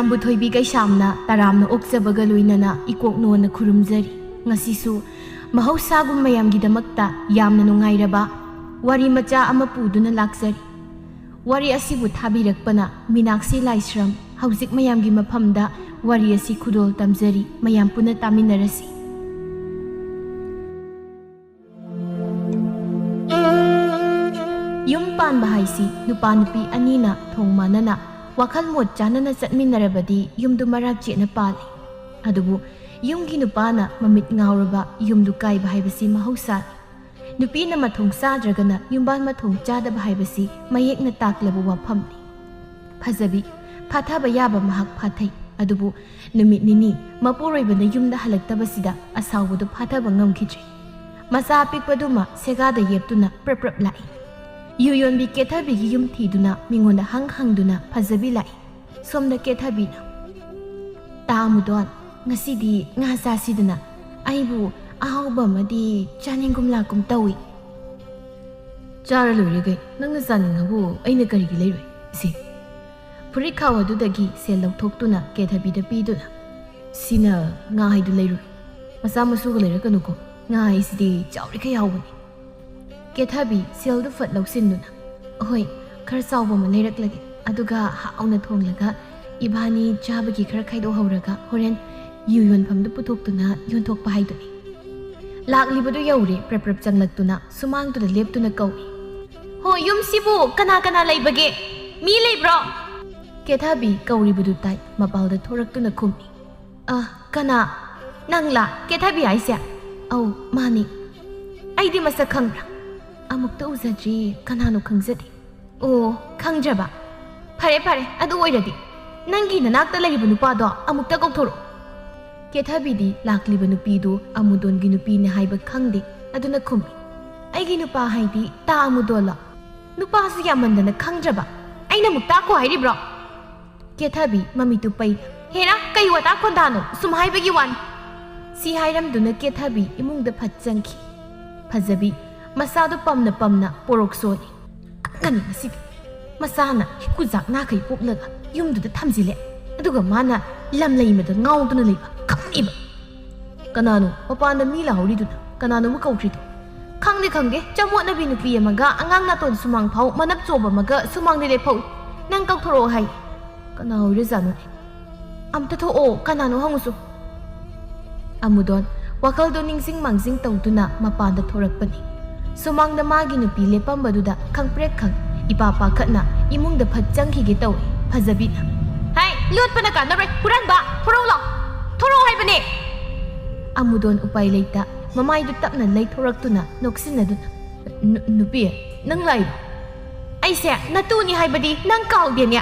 ꯃꯌꯥꯝꯕꯨ ꯊꯣꯏꯕꯤ ꯀꯩꯁꯥꯝꯅ ꯇꯔꯥꯝꯅ ꯑꯣꯛꯆꯕꯒ ꯂꯣꯏꯅꯅ ꯏꯀꯣꯛ ꯅꯣꯟꯅ ꯈꯨꯔꯨꯝꯖꯔꯤ꯫ ꯉꯁꯤꯁꯨ ꯃꯍꯧꯁꯥꯒꯨꯝ ꯃꯌꯥꯝꯒꯤꯗꯃꯛꯇ ꯌꯥꯝꯅ ꯅꯨꯡꯉꯥꯏꯔꯕ ꯋꯥꯔꯤ ꯃꯆꯥ ꯑꯃ ꯄꯨꯗꯨꯅ ꯂꯥꯛꯆꯔꯤ꯫ ꯋꯥꯔꯤ ꯑꯁꯤꯕꯨ ꯊꯥꯕꯤꯔꯛꯄꯅ ꯃꯤꯅꯥꯛꯁꯤ ꯂꯥꯏꯁ꯭ꯔꯝ ꯍꯧꯖꯤꯛ ꯃꯌꯥꯝꯒꯤ ꯃꯐꯝꯗ ꯋꯥꯔꯤ ꯑꯁꯤ ꯈꯨꯗꯣꯜ ꯇꯝꯖꯔꯤ꯫ ꯃꯌꯥꯝ ꯄꯨꯟꯅ ꯇꯥꯃꯤꯟꯅꯔꯁꯤ꯫ ꯌꯨꯝ ꯄꯥꯟꯕ ꯍꯥꯏꯁꯤ ꯅꯨꯄꯥ ꯅꯨꯄꯤ ꯑꯅꯤꯅ ꯊꯣꯡ ꯃꯥꯟꯅꯅ ꯋꯥꯈꯜ ꯃꯣꯠ ꯆꯥꯟꯅꯅ ꯆꯠꯃꯤꯟꯅꯔꯕꯗꯤ ꯌꯨꯝꯗꯨ ꯃꯔꯥꯛ ꯆꯦꯠꯅ ꯄꯥꯜꯂꯤ꯫ ꯑꯗꯨꯕꯨ ꯌꯨꯝꯒꯤ ꯅꯨꯄꯥꯅ ꯃꯃꯤꯠ ꯉꯥꯎꯔꯕ ꯌꯨꯝꯗꯨ ꯀꯥꯏꯕ ꯍꯥꯏꯕꯁꯤ ꯃꯍꯧꯁꯥꯅꯤ꯫ ꯅꯨꯄꯤꯅ ꯃꯊꯣꯡ ꯆꯥꯗ꯭ꯔꯒꯅ ꯌꯨꯝꯕꯥꯟ ꯃꯊꯣꯡ ꯆꯥꯗꯕ ꯍꯥꯏꯕꯁꯤ ꯃꯌꯦꯛꯅ ꯇꯥꯛꯂꯕ ꯋꯥꯐꯝꯅꯤ꯫ ꯐꯖꯕꯤ ꯐꯥꯊꯕ ꯌꯥꯕ ꯃꯍꯥꯛ ꯐꯥꯊꯩ꯫ ꯑꯗꯨꯕꯨ ꯅꯨꯃꯤꯠ ꯅꯤꯅꯤ ꯃꯄꯨꯔꯣꯏꯕꯅ ꯌꯨꯝꯗ ꯍꯜꯂꯛꯇꯕꯁꯤꯗ ꯑꯁꯥꯎꯕꯗꯨ ꯐꯥꯊꯕ ꯉꯝꯈꯤꯗ꯭ꯔꯦ꯫ ꯃꯆꯥ ꯑꯄꯤꯛꯄꯗꯨꯃ ꯁꯦꯒꯥꯗ ꯌꯦꯞꯇꯨꯅ ꯄ꯭ꯔꯞ ꯄ꯭ꯔꯞ ꯂꯥꯛꯏ꯫ ꯌꯨ ꯌꯣꯟꯕꯤ ꯀꯦꯊꯕꯤꯒꯤ ꯌꯨꯝ ꯊꯤꯗꯨꯅ ꯃꯤꯉꯣꯟꯗ ꯍꯪꯗꯨꯅ ꯐꯖꯕꯤ ꯂꯥꯛꯏ꯫ ꯁꯣꯝꯗ ꯀꯦꯊꯕꯤꯅ ꯇꯥ ꯑꯃꯨꯗꯣꯟ ꯉꯁꯤꯗꯤ ꯉꯥ ꯆꯥꯁꯤꯗꯅ ꯑꯩꯕꯨ ꯑꯍꯥꯎꯕ ꯑꯃꯗꯤ ꯆꯥꯅꯤꯡꯒꯨꯝ ꯂꯥꯛꯀꯨꯝ ꯇꯧꯏ꯫ ꯆꯥꯔ ꯂꯣꯏꯔꯦ ꯀꯩ ꯅꯪꯅ ꯆꯥꯅꯤꯡꯉꯕꯨ ꯑꯩꯅ ꯀꯔꯤꯒꯤ ꯂꯩꯔꯣꯏ ꯁꯤ꯫ ꯐꯨꯔꯤꯠ ꯈꯥꯎ ꯑꯗꯨꯗꯒꯤ ꯁꯦꯜ ꯂꯧꯊꯣꯛꯇꯨꯅ ꯀꯦꯊꯕꯤꯗ ꯄꯤꯗꯨꯅ ꯁꯤꯅ ꯉꯥ ꯍꯩꯗꯨ ꯂꯩꯔꯣꯏ ꯃꯆꯥ ꯃꯁꯨꯒ ꯂꯩꯔꯛꯀꯅꯨꯀꯣ ꯉꯥ ꯍꯩꯁꯤꯗꯤ ꯆꯥꯎꯔꯤꯈꯩ ꯌꯥꯎꯕꯅꯤ꯫ ꯀꯦꯊꯕꯤ ꯁꯦꯜꯗꯨ ꯐꯠ ꯂꯧꯁꯤꯟꯗꯨꯅ ꯑꯍꯣꯏ ꯈꯔ ꯆꯥꯎꯕ ꯑꯃ ꯂꯩꯔꯛꯂꯒꯦ ꯑꯗꯨꯒ ꯍꯥꯎꯅ ꯊꯣꯡꯂꯒ ꯏꯕꯥꯅꯤ ꯆꯥꯕꯒꯤ ꯈꯔ ꯈꯥꯏꯗꯣꯛꯍꯧꯔꯒ ꯍꯣꯔꯦꯟ ꯌꯨ ꯌꯣꯟꯐꯝꯗꯨ ꯄꯨꯊꯣꯛꯇꯨꯅ ꯌꯣꯟꯊꯣꯛꯄ ꯍꯥꯏꯗꯨꯅꯤ꯫ ꯂꯥꯛꯂꯤꯕꯗꯨ ꯌꯧꯔꯦ ꯄ꯭ꯔꯞ ꯄ꯭ꯔꯞ ꯆꯪꯂꯛꯇꯨꯅ ꯁꯨꯃꯥꯡꯗꯨꯗ ꯂꯦꯞꯇꯨꯅ ꯀꯧꯏ꯫ ꯍꯣ ꯌꯨꯝꯁꯤꯕꯨ ꯀꯅꯥ ꯀꯅꯥ ꯂꯩꯕꯒꯦ ꯃꯤ ꯂꯩꯕ꯭ꯔꯣ? ꯀꯦꯊꯕꯤ ꯀꯧꯔꯤꯕꯗꯨ ꯇꯥꯏ ꯃꯄꯥꯜꯗ ꯊꯣꯔꯛꯇꯨꯅ ꯈꯨꯝꯃꯤ꯫ ꯀꯅꯥ ꯅꯪꯂꯥ ꯀꯦꯊꯕꯤ ꯍꯥꯏꯁꯦ? ꯑꯧ ꯃꯥꯅꯤ꯫ ꯑꯩꯗꯤ ꯃꯁꯛ ꯈꯪꯕ꯭ꯔꯥ? ꯑꯃꯨꯛꯇ ꯎꯖꯗ꯭ꯔꯤ ꯀꯅꯥꯅꯣ ꯈꯪꯖꯗꯦ꯫ ꯑꯣ ꯈꯪꯗ꯭ꯔꯕ? ꯐꯔꯦ ꯐꯔꯦ ꯑꯗꯨ ꯑꯣꯏꯔꯗꯤ ꯅꯪꯒꯤ ꯅꯅꯥꯛꯇ ꯂꯩꯔꯤꯕ ꯅꯨꯄꯥꯗꯣ ꯑꯃꯨꯛꯇ ꯀꯧꯊꯣꯔꯛꯑꯣ꯫ ꯀꯦꯊꯕꯤꯗꯤ ꯂꯥꯛꯂꯤꯕ ꯅꯨꯄꯤꯗꯨ ꯑꯃꯨꯗꯣꯟꯒꯤ ꯅꯨꯄꯤꯅꯤ ꯍꯥꯏꯕ ꯈꯪꯗꯦ ꯑꯗꯨꯅ ꯈꯨꯝꯃꯤ꯫ ꯑꯩꯒꯤ ꯅꯨꯄꯥ ꯍꯥꯏꯗꯤ ꯇꯥ ꯑꯃꯨꯗꯣꯟꯂꯣ? ꯅꯨꯄꯥꯁꯨ ꯌꯥꯝꯃꯟꯗꯅ ꯈꯪꯗ꯭ꯔꯕ? ꯑꯩꯅ ꯑꯃꯨꯛ ꯇꯥꯛꯈꯣ ꯍꯥꯏꯔꯤꯕ꯭ꯔꯣ? ꯀꯦꯊꯕꯤ ꯃꯃꯤꯠꯇꯨ ꯄꯩ ꯍꯦꯔꯥ ꯀꯩ ꯋꯥꯇꯥ ꯈꯣꯟꯗꯥꯅꯣ ꯁꯨꯝ ꯍꯥꯏꯕꯒꯤ ꯋꯥꯅꯤ꯫ ꯁꯤ ꯍꯥꯏꯔꯝꯗꯨꯅ ꯀꯦꯊꯕꯤ ꯏꯃꯨꯡꯗ ꯐꯠ ꯆꯪꯈꯤ꯫ ꯐꯖꯕꯤ ꯃꯆꯥꯗꯨ ꯄꯝꯅ ꯄꯝꯅ ꯄꯣꯔꯣꯛ ꯁꯣꯜꯂꯤ꯫ ꯀꯞꯀꯅꯤ ꯉꯁꯤꯗꯤ ꯃꯆꯥꯅ ꯍꯤꯀꯨꯖꯥꯛ ꯅꯥꯈꯩ ꯄꯣꯛꯂꯒ ꯌꯨꯝꯗꯨꯗ ꯊꯝꯖꯤꯜꯂꯦ ꯑꯗꯨꯒ ꯃꯥꯅ ꯂꯝꯂꯩꯃꯗ ꯉꯥꯎꯗꯨꯅ ꯂꯩꯕ ꯈꯪꯏꯕ꯫ ꯀꯅꯥꯅꯣ ꯃꯄꯥꯟꯗ ꯃꯤ ꯂꯥꯍꯧꯔꯤꯗꯨꯅ ꯀꯅꯥꯅꯣꯕꯨ ꯀꯧꯈ꯭ꯔꯤꯗꯣ? ꯈꯪꯗꯦ ꯆꯃꯣꯠꯅꯕꯤ ꯅꯨꯄꯤ ꯑꯃꯒ ꯑꯉꯥꯡ ꯅꯥꯇꯣꯟ ꯁꯨꯃꯥꯡ ꯐꯥꯎ ꯃꯅꯞ ꯆꯣꯕ ꯑꯃꯒ ꯁꯨꯃꯥꯡꯗ ꯂꯦꯞꯍꯧꯏ꯫ ꯅꯪ ꯀꯧꯊꯣꯔꯛꯑꯣ ꯍꯥꯏ꯫ ꯀꯅꯥ ꯑꯣꯏꯔꯖꯥꯠꯅꯣ? ꯑꯝꯇ ꯊꯣꯛꯑꯣ ꯀꯅꯥꯅꯣ ꯍꯪꯉꯨꯁꯨ꯫ ꯑꯃꯨꯗꯣꯟ ꯋꯥꯈꯜꯗꯣ ꯅꯤꯡꯁꯤꯡ ꯃꯥꯡꯖꯤꯡ ꯇꯧꯗꯨꯅ ꯃꯄꯥꯟꯗ ꯊꯣꯔꯛꯄꯅꯤ꯫ ꯁꯨꯃꯥꯡꯗ ꯃꯥꯒꯤ ꯅꯨꯄꯤ ꯂꯦꯞꯄꯝꯕꯗꯨꯗ ꯈꯪꯄ꯭ꯔꯦꯛ ꯈꯪ ꯏꯄꯥ ꯄꯥꯈꯠꯅ ꯏꯃꯨꯡꯗ ꯐꯠ ꯆꯪꯈꯤꯒꯦ ꯇꯧꯏ꯫ ꯐꯖꯕꯤꯅ ꯍꯥꯏ ꯂꯣꯠꯄꯅ ꯀꯥꯟꯅꯔꯣꯏ ꯍꯨꯔꯥꯟꯕ ꯊꯣꯔꯛꯑꯣ ꯂꯥꯎ ꯊꯣꯔꯛꯑꯣ ꯍꯥꯏꯕꯅꯦ꯫ ꯑꯃꯨꯗꯣꯟ ꯎꯄꯥꯏ ꯂꯩꯇ ꯃꯃꯥꯏꯗꯨ ꯇꯞꯅ ꯂꯩꯊꯣꯔꯛꯇꯨꯅ ꯅꯣꯛꯁꯤꯟꯅꯗꯨꯅ ꯅꯨꯄꯤ ꯅꯪ ꯂꯥꯛꯏꯕ? ꯑꯩꯁꯦ ꯅꯇꯨꯅꯤ ꯍꯥꯏꯕꯗꯤ ꯅꯪ ꯀꯥꯎꯗꯦꯅꯦ꯫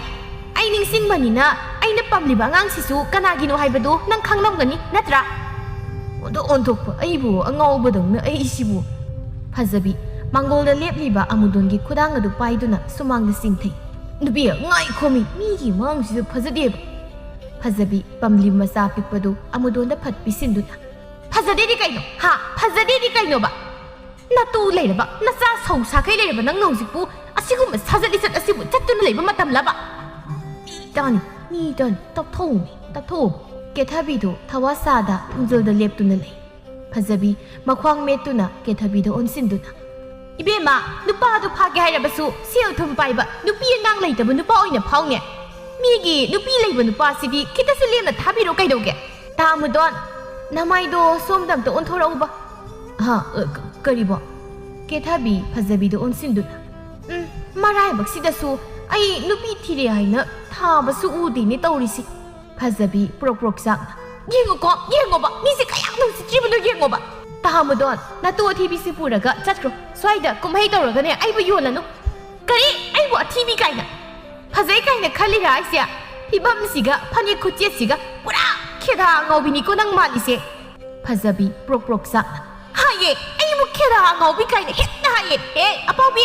ꯑꯩ ꯅꯤꯡꯁꯤꯡꯕꯅꯤꯅ ꯑꯩꯅ ꯄꯥꯝꯂꯤꯕ ꯑꯉꯥꯡꯁꯤꯁꯨ ꯀꯅꯥꯒꯤꯅꯣ ꯍꯥꯏꯕꯗꯨ ꯅꯪ ꯈꯪꯂꯝꯒꯅꯤ ꯅꯠꯇ꯭ꯔꯥ? ꯑꯣꯟꯊꯣꯛꯄ ꯑꯩꯕꯨ ꯑꯉꯥꯎꯕꯗꯧꯅ ꯑꯩꯁꯤꯕꯨ꯫ ꯐꯖꯕꯤ ꯃꯥꯡꯒꯣꯜꯗ ꯂꯦꯞꯂꯤꯕ ꯑꯃꯨꯗꯣꯟꯒꯤ ꯈꯨꯗꯥꯡ ꯑꯗꯨ ꯄꯥꯏꯗꯨꯅ ꯁꯨꯃꯥꯡꯗ ꯆꯤꯡꯊꯩ꯫ ꯅꯨꯄꯤ ꯉꯥꯏꯈꯣꯃꯤ ꯃꯤꯒꯤ ꯃꯥꯡꯁꯤꯗ ꯐꯖꯗꯦꯕ꯫ ꯐꯖꯕꯤ ꯄꯝꯂꯤꯕ ꯃꯆꯥ ꯄꯤꯛꯄꯗꯨ ꯑꯃꯨꯗꯣꯟꯗ ꯐꯠ ꯄꯤꯁꯤꯟꯗꯨꯅ ꯐꯖꯗꯦꯗꯤ ꯀꯩꯅꯣ ꯍꯥ ꯐꯖꯗꯦꯗꯤ ꯀꯩꯅꯣꯕ? ꯅꯇꯨ ꯂꯩꯔꯕ ꯅꯆꯥ ꯁꯧ ꯁꯥꯈꯩ ꯂꯩꯔꯕ ꯅꯪꯅ ꯍꯧꯖꯤꯛꯄꯨ ꯑꯁꯤꯒꯨꯝꯕ ꯁꯥꯖꯠ ꯂꯤꯆꯠ ꯑꯁꯤꯕꯨ ꯆꯠꯇꯨꯅ ꯂꯩꯕ ꯃꯇꯝꯂꯕ? ꯃꯤ ꯇꯥꯅꯤ ꯇꯞꯊꯣꯛꯎ꯫ ꯀꯦꯊꯕꯤꯗꯨ ꯊꯋꯥꯁꯥꯗ ꯊꯣꯡꯖꯜꯗ ꯂꯦꯞꯇꯨꯅ ꯂꯩ꯫ ꯐꯖꯕꯤ ꯃꯈ꯭ꯋꯥꯡ ꯃꯦꯠꯇꯨꯅ ꯀꯦꯊꯕꯤꯗ ꯑꯣꯟꯁꯤꯟꯗꯨꯅ ꯏꯕꯦꯝꯃ ꯅꯨꯄꯥꯗꯨ ꯐꯥꯒꯦ ꯍꯥꯏꯔꯕꯁꯨ ꯁꯦꯜ ꯊꯨꯝ ꯄꯥꯏꯕ ꯅꯨꯄꯤ ꯑꯉꯥꯡ ꯂꯩꯇꯕ ꯅꯨꯄꯥ ꯑꯣꯏꯅ ꯐꯥꯎꯅꯦ꯫ ꯃꯤꯒꯤ ꯅꯨꯄꯤ ꯂꯩꯕ ꯅꯨꯄꯥꯁꯤꯗꯤ ꯈꯤꯇꯁꯨ ꯂꯦꯝꯅ ꯊꯥꯕꯤꯔꯣ ꯀꯩꯗꯧꯒꯦ? ꯇꯥ ꯑꯃꯨꯗꯣꯟ ꯅꯃꯥꯏꯗꯣ ꯁꯣꯝꯗ ꯑꯝꯇ ꯑꯣꯟꯊꯣꯔꯛꯎꯕ꯫ ꯀꯔꯤꯕꯣ? ꯀꯦꯊꯕꯤ ꯐꯖꯕꯤꯗ ꯑꯣꯟꯁꯤꯟꯗꯨꯅ ꯃꯔꯥꯏꯕꯛꯁꯤꯗꯁꯨ ꯑꯩ ꯅꯨꯄꯤ ꯊꯤꯔꯦ ꯍꯥꯏꯅ ꯊꯥꯕꯁꯨ ꯎꯗꯦꯅꯦ ꯇꯧꯔꯤꯁꯤ꯫ ꯐꯖꯕꯤ ꯄ꯭ꯔꯣꯛ ꯄ꯭ꯔꯣꯛ ꯆꯥꯛꯅ ꯌꯦꯡꯉꯣꯕ ꯃꯤꯁꯦ ꯀꯌꯥꯝ ꯅꯨꯡꯁꯤꯠꯇ꯭ꯔꯤꯕꯅꯣ ꯌꯦꯡꯉꯣꯕ꯫ ꯇꯥ ꯑꯃꯨꯗꯣꯟ ꯅꯇꯨ ꯑꯊꯤꯕꯤꯁꯤ ꯄꯨꯔꯒ ꯆꯠꯈ꯭ꯔꯣ ꯁ꯭ꯋꯥꯏꯗ ꯀꯨꯝꯍꯩ ꯇꯧꯔꯒꯅꯦ ꯑꯩꯕꯨ ꯌꯣꯜꯂꯅꯨ꯫ ꯀꯔꯤ ꯑꯩꯕꯨ ꯑꯊꯤꯕꯤ ꯀꯥꯏꯅ? ꯐꯖꯩ ꯀꯥꯏꯅ ꯈꯜꯂꯤꯔꯥ ꯑꯩꯁꯦ? ꯐꯤꯕꯝꯁꯤꯒ ꯐꯅꯦꯛ ꯈꯨꯆꯦꯠꯁꯤꯒ ꯄꯨꯔꯥ ꯈꯦꯗꯥ ꯑꯉꯥꯎꯕꯤꯅꯤꯀꯣ ꯅꯪ ꯃꯥꯜꯂꯤꯁꯦ꯫ ꯐꯖꯕꯤ ꯄ꯭ꯔꯣꯛ ꯄ꯭ꯔꯣꯛ ꯆꯥꯛꯅ ꯍꯥꯏꯌꯦ ꯑꯩꯕꯨ ꯈꯦꯗꯥ ꯑꯉꯥꯎꯕꯤ ꯀꯥꯏꯅ ꯍꯦꯛꯇ ꯍꯥꯏꯌꯦ꯫ ꯑꯄꯥꯎꯕꯤ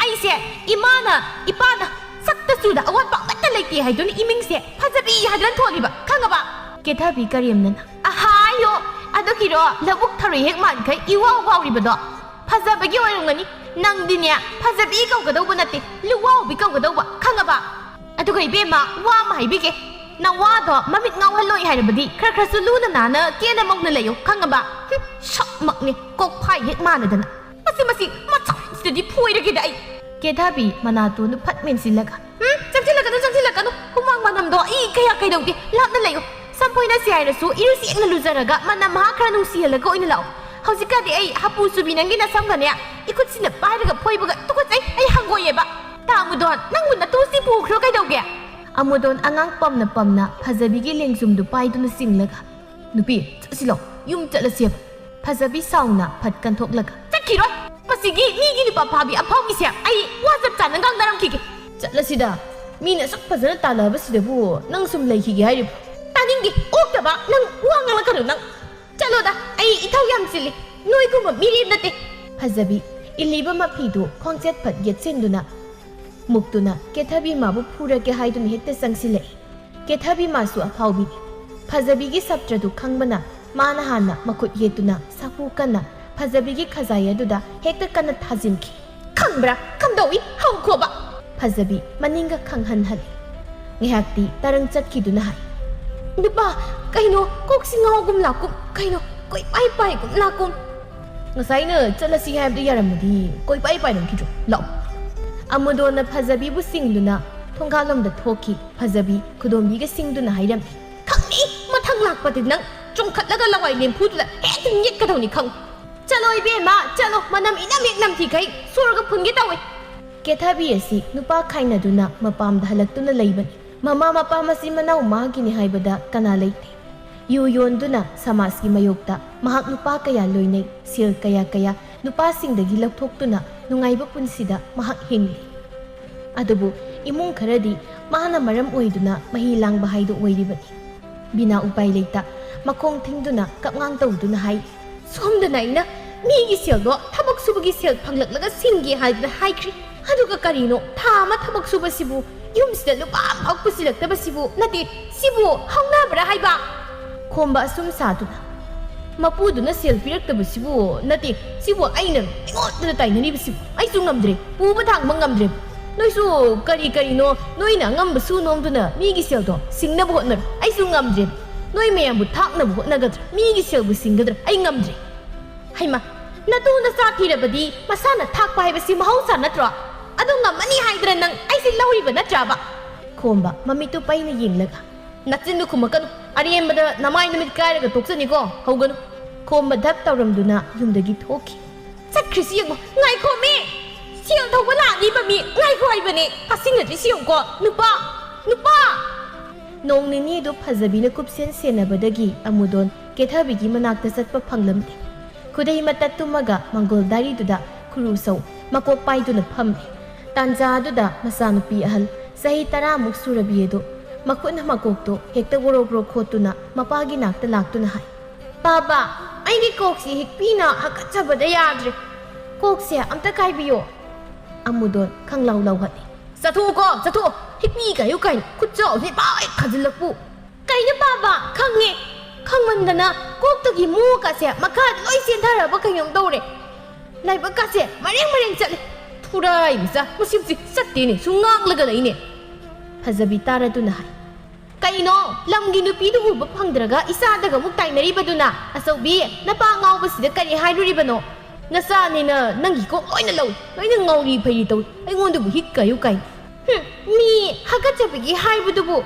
ꯑꯩꯁꯦ ꯏꯄꯥꯅ ꯁꯛꯇ ꯆꯨꯗ ꯑꯋꯥꯠꯄ ꯑꯃꯠꯇ ꯂꯩꯇꯦ ꯍꯥꯏꯗꯨꯅ ꯏꯃꯤꯡꯁꯦ ꯐꯖꯕꯤ ꯍꯥꯏꯗꯨꯅ ꯊꯣꯜꯂꯤꯕ ꯈꯪꯉꯕ? ꯀꯦꯊꯕꯤ ꯀꯔꯦꯝꯅꯅ ꯑꯍꯥꯌꯣ ꯑꯗꯨꯒꯤꯔꯣ ꯂꯧꯕꯨꯛ ꯊꯔꯣꯏ ꯍꯦꯛ ꯃꯥꯟꯈꯩ ꯏꯋꯥꯎ ꯋꯥꯎꯔꯤꯕꯗꯣ? ꯐꯖꯕꯒꯤ ꯑꯣꯏꯔꯝꯒꯅꯤ ꯅꯪꯗꯤꯅꯦ ꯐꯖꯕꯤ ꯀꯧꯒꯗꯧꯕ ꯅꯠꯇꯦ ꯂꯨꯋꯥꯎꯕꯤ ꯀꯧꯒꯗꯧꯕ ꯈꯪꯉꯕ? ꯑꯗꯨꯒ ꯏꯕꯦꯝꯃ ꯋꯥ ꯑꯃ ꯍꯥꯏꯕꯤꯒꯦ ꯅꯋꯥꯗꯣ ꯃꯃꯤꯠ ꯉꯥꯎꯍꯜꯂꯣꯏ ꯍꯥꯏꯔꯕꯗꯤ ꯈꯔꯁꯨ ꯂꯨꯅ ꯅꯥꯟꯅ ꯀꯦꯅ ꯃꯧꯅ ꯂꯩꯌꯨ ꯈꯪꯉꯕ ꯁꯛꯃꯛꯅꯤ ꯀꯣꯛ ꯐꯥꯏ ꯍꯦꯛ ꯃꯥꯟꯅꯗꯅ ꯃꯁꯤ ꯃꯆꯥꯁꯤꯗꯗꯤ ꯐꯣꯏꯔꯒꯦꯗ ꯑꯩ ꯀꯦꯊꯕꯤ ꯃꯅꯥꯇꯣꯟꯗꯨ ꯐꯠ ꯃꯦꯟꯁꯤꯜꯂꯒ ꯆꯪꯁꯤꯜꯂꯛꯀꯅꯨ ꯍꯨꯃꯥꯡ ꯃꯅꯝꯗꯣ ꯑꯩ ꯀꯌꯥ ꯀꯩꯗꯧꯗꯦ ꯂꯥꯞꯅ ꯂꯩꯌꯨ ꯁꯝꯄꯣꯏꯅ ꯍꯥꯏꯔꯁꯨ ꯏꯔꯨ ꯁꯦꯡꯅ ꯂꯨꯖꯔꯒ ꯃꯅꯝ ꯃꯍꯥ ꯈꯔ ꯅꯨꯡꯁꯤꯍꯜꯂꯒ ꯑꯣꯏꯅ ꯂꯥꯛꯑꯣ ꯍꯧꯖꯤꯛꯀꯥꯟꯗꯤ ꯑꯩ ꯍꯥꯄꯨ ꯆꯨꯕꯤ ꯅꯪꯒꯤ ꯅꯁꯝꯒꯅꯦ ꯏꯈꯨꯠꯁꯤꯅ ꯄꯥꯏꯔꯒ ꯐꯣꯏꯕꯒ ꯇꯨꯀꯠꯆꯩ ꯑꯩ ꯍꯪꯒꯣꯏꯌꯦꯕ ꯑꯃꯨꯗꯣꯟ ꯅꯪꯕꯨ ꯅꯇꯨꯁꯤ ꯄꯨꯈ꯭ꯔꯣ ꯀꯩꯗꯧꯒꯦ ꯑꯃꯨꯗꯣꯟ ꯑꯉꯥꯡ ꯄꯝꯅ ꯐꯖꯕꯤꯒꯤ ꯂꯦꯡꯖꯨꯝꯗꯨ ꯄꯥꯏꯗꯨꯅ ꯆꯤꯡꯂꯒ ꯅꯨꯄꯤ ꯆꯠꯁꯤꯂꯣ ꯌꯨꯝ ꯆꯠꯂꯁꯦꯕ ꯐꯖꯕꯤ ꯁꯥꯎꯅ ꯐꯠ ꯀꯟꯊꯣꯛꯂꯒ ꯆꯠꯈꯤꯔꯣꯏ ꯃꯁꯤꯒꯤ ꯃꯤꯒꯤ ꯅꯨꯄꯥ ꯐꯥꯕꯤ ꯑꯐꯥꯎꯒꯤꯁꯦ ꯑꯩ ꯋꯥ ꯆꯞ ꯆꯥꯅ ꯉꯥꯡꯅꯔꯝꯈꯤꯒꯦ ꯆꯠꯂꯁꯤꯗ ꯃꯤꯅ ꯑꯁꯨꯛ ꯐꯖꯅ ꯇꯥꯟꯅꯕꯁꯤꯗꯕꯨ ꯅꯪ ꯁꯨꯝ ꯂꯩꯈꯤꯒꯦ ꯍꯥꯏꯔꯤꯕ ꯇꯥꯅꯤꯡꯗꯦ ꯑꯣꯛꯇꯕ ꯅꯪ ꯋꯥ ꯉꯥꯡꯂꯛꯀꯅꯨ ꯅꯪ ꯆꯠꯂꯣꯗ ꯑꯩ ꯏꯊꯧ ꯌꯥꯝ ꯆꯤꯜꯂꯤ ꯅꯣꯏꯒꯨꯝꯕ ꯃꯤꯔꯦꯝ ꯅꯠꯇꯦ ꯐꯖꯕꯤ ꯏꯜꯂꯤꯕ ꯃꯐꯤꯗꯨ ꯈꯣꯡꯆꯦꯠ ꯐꯠ ꯌꯦꯠꯁꯤꯟꯗꯨꯅ ꯃꯨꯛꯇꯨꯅ ꯀꯦꯊꯕꯤ ꯃꯥꯕꯨ ꯐꯨꯔꯒꯦ ꯍꯥꯏꯗꯨꯅ ꯍꯦꯛꯇ ꯆꯪꯁꯤꯜꯂꯛꯏ ꯀꯦꯊꯕꯤ ꯃꯥꯁꯨ ꯑꯐꯥꯎꯕꯤꯅꯤ ꯐꯖꯕꯤꯒꯤ ꯁꯞꯇ꯭ꯔꯗꯨ ꯈꯪꯕꯅ ꯃꯥꯅ ꯍꯥꯟꯅ ꯃꯈꯨꯠ ꯌꯦꯠꯇꯨꯅ ꯁꯥꯐꯨ ꯀꯟꯅ ꯐꯖꯕꯤꯒꯤ ꯈꯖꯥꯏ ꯑꯗꯨꯗ ꯍꯦꯛꯇ ꯀꯟꯅ ꯊꯥꯖꯤꯟꯈꯤ ꯈꯪꯕ꯭ꯔꯥ ꯀꯝꯗꯧꯏ ꯍꯧꯈꯣꯕ ꯐꯖꯕꯤ ꯃꯅꯤꯡꯒ ꯈꯪꯍꯟꯍꯜꯂꯤ ꯉꯥꯏꯍꯥꯛꯇꯤ ꯇꯔꯪ ꯆꯠꯈꯤꯗꯨꯅ ꯍꯥꯏ ꯅꯨꯄꯥ ꯀꯩꯅꯣ ꯀꯣꯛꯁꯤ ꯉꯥꯎꯒꯨꯝ ꯂꯥꯛꯀꯨꯝ ꯀꯩꯅꯣ ꯀꯣꯏꯄꯥꯏ ꯄꯥꯏꯒꯨꯝ ꯂꯥꯛꯀꯨꯝ ꯉꯁꯥꯏꯅ ꯆꯠꯂꯁꯤ ꯍꯥꯏꯕꯗꯨ ꯌꯥꯔꯝꯃꯗꯤ ꯀꯣꯏꯄꯥꯏ ꯄꯥꯏꯔꯝꯈꯤꯗ꯭ꯔꯣ ꯂꯥꯛꯑꯣ ꯑꯃꯨꯗꯣꯟꯅ ꯐꯖꯕꯤꯕꯨ ꯁꯤꯡꯗꯨꯅ ꯊꯣꯡꯒꯥꯜꯂꯣꯝꯗ ꯊꯣꯛꯈꯤ ꯐꯖꯕꯤ ꯈꯨꯗꯣꯝꯕꯤꯒ ꯁꯤꯡꯗꯨꯅ ꯍꯥꯏꯔꯝꯃꯤ ꯈꯪꯅꯤ ꯃꯊꯪ ꯂꯥꯛꯄꯗꯤ ꯅꯪ ꯆꯣꯡꯈꯠꯂꯒ ꯂꯋꯥꯏ ꯂꯦꯝꯐꯨꯗꯨꯗ ꯍꯦꯛꯇ ꯌꯦꯠꯀꯗꯧꯅꯤ ꯈꯪ ꯆꯠꯂꯣ ꯏꯕꯦꯝꯃ ꯆꯠꯂꯣ ꯃꯅꯝ ꯏꯅꯝ ꯍꯦꯛ ꯅꯝꯊꯤꯈꯩ ꯁꯣꯔꯒ ꯐꯨꯟꯒꯦ ꯇꯧꯏ ꯀꯦꯊꯕꯤ ꯑꯁꯤ ꯅꯨꯄꯥ ꯈꯥꯏꯅꯗꯨꯅ ꯃꯄꯥꯝꯗ ꯍꯜꯂꯛꯇꯨꯅ ꯂꯩꯕꯅꯤ ꯃꯃꯥ ꯃꯄꯥ ꯃꯆꯤꯟ ꯃꯅꯥꯎ ꯃꯥꯒꯤꯅꯤ ꯍꯥꯏꯕꯗ ꯀꯅꯥ ꯂꯩꯇꯦ ꯌꯨ ꯌꯣꯟꯗꯨꯅ ꯁꯃꯥꯖꯀꯤ ꯃꯥꯌꯣꯛꯇ ꯃꯍꯥꯛ ꯅꯨꯄꯥ ꯀꯌꯥ ꯂꯣꯏꯅꯩ ꯁꯦꯜ ꯀꯌꯥ ꯅꯨꯄꯥꯁꯤꯡꯗꯒꯤ ꯂꯧꯊꯣꯛꯇꯨꯅ ꯅꯨꯡꯉꯥꯏꯕ ꯄꯨꯟꯁꯤꯗ ꯃꯍꯥꯛ ꯍꯤꯡꯂꯤ ꯑꯗꯨꯕꯨ ꯏꯃꯨꯡ ꯈꯔꯗꯤ ꯃꯥꯅ ꯃꯔꯝ ꯑꯣꯏꯗꯨꯅ ꯃꯍꯤ ꯂꯥꯡꯕ ꯍꯥꯏꯗꯨ ꯑꯣꯏꯔꯤꯕꯅꯤ ꯕꯤꯅꯥ ꯎꯄꯥꯏ ꯂꯩꯇ ꯃꯈꯣꯡ ꯊꯤꯡꯗꯨꯅ ꯀꯞꯉꯥꯡ ꯇꯧꯗꯨꯅ ꯍꯥꯏ ꯁꯣꯝꯗꯅ ꯑꯩꯅ ꯃꯤꯒꯤ ꯁꯦꯜꯗꯣ ꯊꯕꯛ ꯁꯨꯕꯒꯤ ꯁꯦꯜ ꯐꯪꯂꯛꯂꯒ ꯁꯤꯡꯒꯦ ꯍꯥꯏꯗꯨꯅ ꯍꯥꯏꯈ꯭ꯔꯤ ꯑꯗꯨꯒ ꯀꯔꯤꯅꯣ ꯊꯥ ꯑꯃ ꯊꯕꯛ ꯁꯨꯕꯁꯤꯕꯨ ꯌꯨꯝꯁꯤꯗ ꯂꯨꯄꯥ ꯑꯃꯐꯥꯎ ꯄꯨꯁꯤꯜꯂꯛꯇꯕꯁꯤꯕꯨ ꯅꯠꯇꯦ ꯁꯤꯕꯨ ꯍꯧꯅꯕ꯭ꯔꯥ ꯍꯥꯏꯕ ꯈꯣꯝꯕ ꯑꯁꯨꯝ ꯁꯥꯗꯨꯅ ꯃꯄꯨꯗꯨꯅ ꯁꯦꯜ ꯄꯤꯔꯛꯇꯕꯁꯤꯕꯨ ꯅꯠꯇꯦ ꯁꯤꯕꯨ ꯑꯩꯉꯣꯟꯗ ꯇꯥꯏꯅꯔꯤꯕꯁꯤꯕꯨ ꯑꯩꯁꯨ ꯉꯝꯗ꯭ꯔꯦ ꯄꯨꯕ ꯊꯥꯡꯕ ꯉꯝꯗ꯭ꯔꯦ ꯅꯣꯏꯁꯨ ꯀꯔꯤꯅꯣ ꯅꯣꯏꯅ ꯑꯉꯝꯕ ꯁꯨ ꯅꯣꯝꯗꯨꯅ ꯃꯤꯒꯤ ꯁꯦꯜꯗꯣ ꯁꯤꯡꯅꯕ ꯍꯣꯠꯅꯔꯣ ꯑꯩꯁꯨ ꯉꯝꯗ꯭ꯔꯦ ꯅꯣꯏ ꯃꯌꯥꯝꯕꯨ ꯊꯥꯛꯅꯕ ꯍꯣꯠꯅꯒꯗ꯭ꯔꯥ ꯃꯤꯒꯤ ꯁꯦꯜꯕꯨ ꯁꯤꯡꯒꯗ꯭ꯔꯥ ꯑꯩ ꯉꯝꯗ꯭ꯔꯦ ꯍꯩꯃ ꯅꯇꯨ ꯅꯆꯥ ꯊꯤꯔꯕꯗꯤ ꯃꯁꯥꯅ ꯊꯥꯛꯄ ꯍꯥꯏꯕꯁꯤ ꯃꯍꯧꯁꯥ ꯅꯠꯇ꯭ꯔꯣ ꯑꯗꯨ ꯉꯝꯃꯅꯤ ꯍꯥꯏꯗ꯭ꯔꯥ ꯅꯪ ꯑꯩꯁꯦ ꯂꯧꯔꯤꯕ ꯅꯠꯇ꯭ꯔꯕ ꯈꯣꯝꯕ ꯃꯃꯤꯠꯇꯨ ꯄꯩꯅ ꯌꯦꯡꯂꯒ ꯅꯆꯤꯟꯗꯨ ꯈꯨꯝꯃꯛꯀꯅꯨ ꯑꯔꯦꯝꯕꯗ ꯅꯃꯥꯏ ꯅꯨꯃꯤꯠ ꯀꯥꯏꯔꯒ ꯇꯣꯛꯆꯅꯤꯀꯣ ꯍꯧꯒꯅꯨ ꯈꯣꯝꯕ ꯙꯞ ꯇꯧꯔꯝꯗꯨꯅ ꯌꯨꯝꯗꯒꯤ ꯊꯣꯛꯈꯤ ꯆꯠꯈ꯭ꯔꯤꯁꯤ ꯌꯦꯡꯉꯣ ꯉꯥꯏꯈꯣꯃꯤ ꯁꯦꯜ ꯊꯧꯕ ꯂꯥꯛꯑꯅꯤꯕ ꯃꯤ ꯉꯥꯏꯈꯣ ꯍꯥꯏꯕꯅꯦ ꯇꯥꯁꯤꯟꯅꯗ꯭ꯔꯤꯁꯤ ꯌꯦꯡꯉꯨꯀꯣ ꯅꯨꯄꯥ ꯅꯣꯡ ꯅꯤꯅꯤꯗꯨ ꯐꯖꯕꯤꯅ ꯀꯨꯞꯁꯦꯟ ꯁꯦꯟꯅꯕꯗꯒꯤ ꯑꯃꯨꯗꯣꯟ ꯀꯦꯊꯕꯤꯒꯤ ꯃꯅꯥꯛꯇ ꯆꯠꯄ ꯐꯪꯂꯝꯗꯦ ꯈꯨꯗꯩ ꯃꯇꯠ ꯇꯨꯝꯃꯒ ꯃꯪꯒꯣꯜ ꯗꯥꯔꯤꯗꯨꯗ ꯈꯨꯔꯨꯁꯧ ꯃꯀꯣꯛ ꯄꯥꯏꯗꯨꯅ ꯐꯝꯃꯤ ꯇꯥꯟꯖꯥ ꯑꯗꯨꯗ ꯃꯆꯥꯅꯨꯄꯤ ꯑꯍꯜ ꯆꯍꯤ 10ꯃꯨꯛ ꯁꯨꯔꯕꯤ ꯑꯗꯨ ꯃꯈꯨꯠꯅ ꯃꯀꯣꯛꯇꯣ ꯍꯦꯛꯇ ꯒꯣꯔꯣ ꯈꯣꯠꯇꯨꯅ ꯃꯄꯥꯒꯤ ꯅꯥꯛꯇ ꯂꯥꯛꯇꯨꯅ ꯍꯥꯏ ꯄꯥꯕꯥ ꯑꯩꯒꯤ ꯀꯣꯛꯁꯤ ꯍꯤꯛꯄꯤꯅ ꯍꯥꯀꯠꯆꯕꯗ ꯌꯥꯗ꯭ꯔꯦ ꯀꯣꯛꯁꯦ ꯑꯝꯇ ꯀꯥꯏꯕꯤꯌꯣ ꯑꯃꯨꯗꯣꯟ ꯈꯪꯂꯥꯎ ꯂꯥꯎꯍꯠꯂꯤ ꯆꯠꯊꯣꯛꯑꯣ ꯍꯤꯛꯄꯤ ꯀꯥꯏꯌꯨ ꯀꯥꯏꯅ ꯈꯨꯠꯆꯥꯎꯁꯤ ꯄꯥꯏ ꯈꯥꯖꯤꯜꯂꯛꯄꯨ ꯀꯩꯅꯣ ꯄꯥꯕꯥ ꯈꯪꯃꯟꯗꯅ ꯀꯣꯛꯇꯒꯤ ꯃꯨꯀꯥꯁꯦ ꯃꯈꯥꯗ ꯂꯣꯏ ꯆꯦꯟꯊꯔꯕ ꯀꯩꯅꯣꯝ ꯇꯧꯔꯦ ꯂꯥꯏꯕꯛꯀꯥꯁꯦ ꯃꯔꯦꯡ ꯆꯠꯂꯦ ꯊꯨꯔꯥꯏ ꯃꯆꯥ ꯃꯁꯤꯕꯨꯁꯤ ꯆꯠꯇꯦꯅꯦ ꯁꯨꯝ ꯉꯥꯡꯂꯒ ꯂꯩꯅꯦ ꯐꯖꯕꯤ ꯇꯥꯔꯗꯨꯅ ꯍꯥꯏ ꯀꯩꯅꯣ ꯂꯝꯒꯤ ꯅꯨꯄꯤꯗꯨ ꯎꯕ ꯐꯪꯗ꯭ꯔꯒ ꯏꯆꯥꯗꯒ ꯑꯃꯨꯛ ꯇꯥꯏꯅꯔꯤꯕꯗꯨꯅ ꯑꯆꯧꯕꯤ ꯅꯄꯥ ꯉꯥꯎꯕꯁꯤꯗ ꯀꯔꯤ ꯍꯥꯏꯔꯨꯔꯤꯕꯅꯣ ꯅꯆꯥꯅꯤꯅ ꯅꯪꯒꯤ ꯀꯣꯛ ꯂꯣꯏꯅ ꯂꯧꯏ ꯂꯣꯏꯅ ꯉꯥꯎꯔꯤ ꯐꯩꯔꯤ ꯇꯧꯏ ꯑꯩꯉꯣꯟꯗꯕꯨ ꯍꯤꯛꯀꯥꯌꯨ ꯀꯥꯏꯅ ꯃꯤ ꯍꯥꯀꯠꯆꯕꯒꯤ ꯍꯥꯏꯕꯗꯨꯕꯨ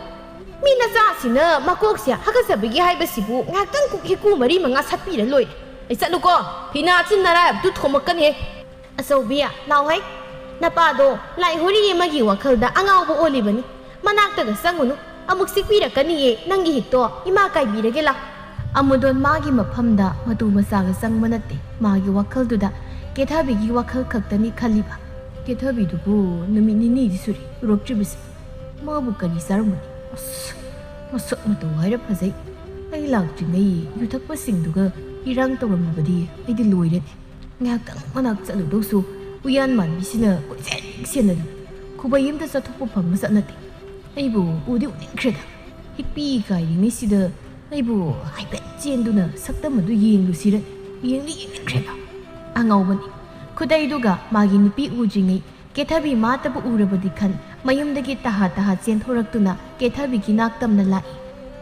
ꯃꯤ ꯅꯆꯥꯁꯤꯅ ꯃꯀꯣꯛꯁꯦ ꯍꯥꯀꯠꯆꯕꯒꯤ ꯍꯥꯏꯕꯁꯤꯕꯨ ꯉꯥꯏꯍꯥꯛꯇꯪ ꯀꯨꯛ ꯍꯤꯀꯨ 4-5 ꯁꯠꯄꯤꯔ ꯂꯣꯏꯔꯦ ꯑꯩ ꯆꯠꯂꯨꯀꯣ ꯐꯤꯅꯥ ꯆꯤꯟꯅꯔꯥꯏꯕꯗꯨ ꯊꯣꯝꯃꯛꯀꯅꯤ ꯑꯆꯧꯕꯤ ꯂꯥꯎꯍꯩ ꯅꯄꯥꯗꯣ ꯂꯥꯏ ꯍꯣꯔꯤ ꯑꯃꯒꯤ ꯋꯥꯈꯜꯗ ꯑꯉꯥꯎꯕ ꯑꯣꯜꯂꯤꯕꯅꯤ ꯃꯅꯥꯛꯇꯒ ꯆꯪꯉꯨꯅꯨ ꯑꯃꯨꯛ ꯁꯤꯛꯄꯤꯔꯛꯀꯅꯤꯌꯦ ꯅꯪꯒꯤ ꯍꯤꯛꯇꯣ ꯏꯃꯥ ꯀꯥꯏꯕꯤꯔꯒꯦ ꯂꯥꯎ ꯑꯃꯨꯗꯣꯟ ꯃꯥꯒꯤ ꯃꯐꯝꯗ ꯃꯇꯨ ꯃꯆꯥꯒ ꯆꯪꯕ ꯅꯠꯇꯦ ꯃꯥꯒꯤ ꯋꯥꯈꯜꯗꯨꯗ ꯀꯦꯊꯕꯤꯒꯤ ꯋꯥꯈꯜ ꯈꯛꯇꯅꯤ ꯈꯜꯂꯤꯕ ꯀꯦꯊꯕꯤꯗꯨꯕꯨ ꯅꯨꯃꯤꯠ 2ꯗꯤ ꯁꯨꯔꯤ ꯎꯔꯛꯇ꯭ꯔꯤꯕꯁꯤ ꯃꯥꯕꯨ ꯀꯔꯤ ꯆꯥꯔꯝꯒꯅꯤ ꯃꯁꯛ ꯃꯇꯧ ꯍꯥꯏꯔ ꯐꯖꯩ ꯑꯩ ꯂꯥꯛꯇ꯭ꯔꯤꯉꯩ ꯌꯨꯊꯛꯄꯁꯤꯡꯗꯨꯒ ꯏꯔꯥꯡ ꯇꯧꯔꯝꯃꯕꯗꯤ ꯑꯩꯗꯤ ꯂꯣꯏꯔꯅꯤ ꯉꯥꯏꯍꯥꯛꯇꯪ ꯃꯅꯥꯛ ꯆꯠꯂꯨꯗꯧꯁꯨ ꯎꯌꯥꯟ ꯃꯥꯟꯕꯤꯁꯤꯅ ꯀꯣꯏꯆꯦꯟ ꯁꯦꯟꯅꯗꯨꯅ ꯈꯨꯕꯩ ꯑꯃꯇ ꯆꯠꯊꯣꯛꯄ ꯐꯪꯕ ꯆꯠ ꯅꯠꯇꯦ ꯑꯩꯕꯨ ꯎꯗꯤ ꯎꯅꯤꯡꯈ꯭ꯔꯦꯗ ꯍꯤꯛꯄꯤ ꯀꯥꯏꯔꯤꯉꯩꯁꯤꯗ ꯑꯩꯕꯨ ꯍꯥꯏꯐꯦꯠ ꯆꯦꯟꯗꯨꯅ ꯁꯛꯇꯝ ꯑꯗꯨ ꯌꯦꯡꯅꯤꯡꯈ꯭ꯔꯦꯗ ꯑꯉꯥꯎꯕꯅꯤ ꯈꯨꯗꯩꯗꯨꯒ ꯃꯥꯒꯤ ꯅꯨꯄꯤ ꯎꯗ꯭ꯔꯤꯉꯩ ꯀꯦꯊꯕꯤ ꯃꯥꯇꯕꯨ ꯎꯔꯕꯗꯤ ꯈꯟ mayumdagi taha chenthorактuna Kethabigi naktamna lai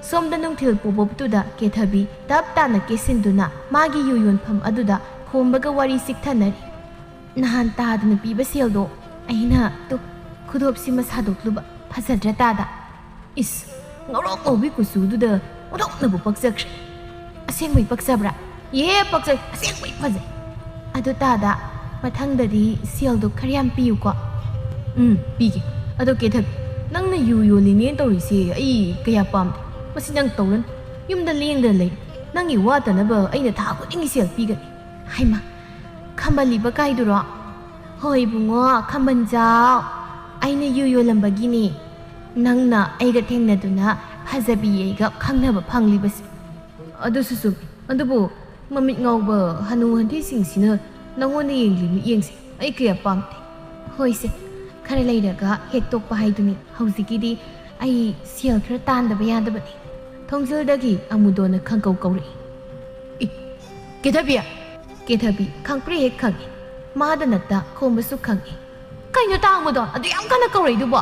somda nungthil pobobtuda Kethabi taptana kesinduna magi yuyonpham aduda khombaga wari sikthanari nahan tadna piba seldo aina to khudopsi masadokluba phajadra tada is ngorok obi kusududa odoknabu pakjakre asengmai paksabra ye paksai asengmai phajai adu tada mathangdadi seldo kharyam piyu ko pige ado Kethabi nangna yuyolini torisi ai kaya pamde masi nang tawlan yumda lengda lay nangi watanaba aina tha khudingi sel pigani haima khambali ba kaiduro hoi bungo khambanjao aina yuyolambagini nangna aiga thengnaduna hajabi eiga khangnaba phanglibas adususu andubu mamit ngawba hanu hanthi singsina nangona yengli yengse ai kaya pamte hoise khare leiraga hektokpa haiduni haujikidi ai sel khara tandaba yadabani thongjildagi amudona khangkau kauri Kethabi khangpri hek khangi madanatta khombasu khangi kaino ta amudon adu yam kana kauri dubo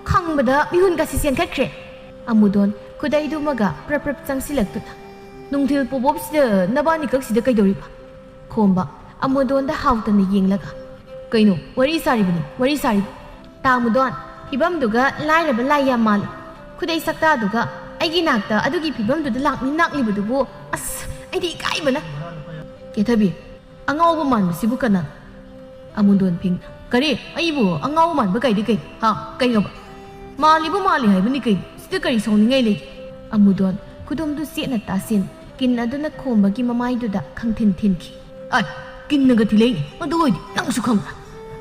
khangbada bihun ga sisen khakhre amudon khudai du maga prap changsilaktuna nungthil pobop sida nabani kak sida kaidoriba khomba amudon da hautana yenglaga kaino wari sari ta amudon hibam duga lairaba laiya mal khudai sakta duga aigi nakta adugi phibam du lakni naklibudubu as aidi kaibana Kethabi angaw man sibu kana amudon ping kare aibu angaw man ba kaidi kai ha kai ngaba mali haibani kai sida kari songningai lei amudon kudum du sena tasin kin aduna khombagi mamai du da khangthin thinki ai kin naga thilei adoi nang su khang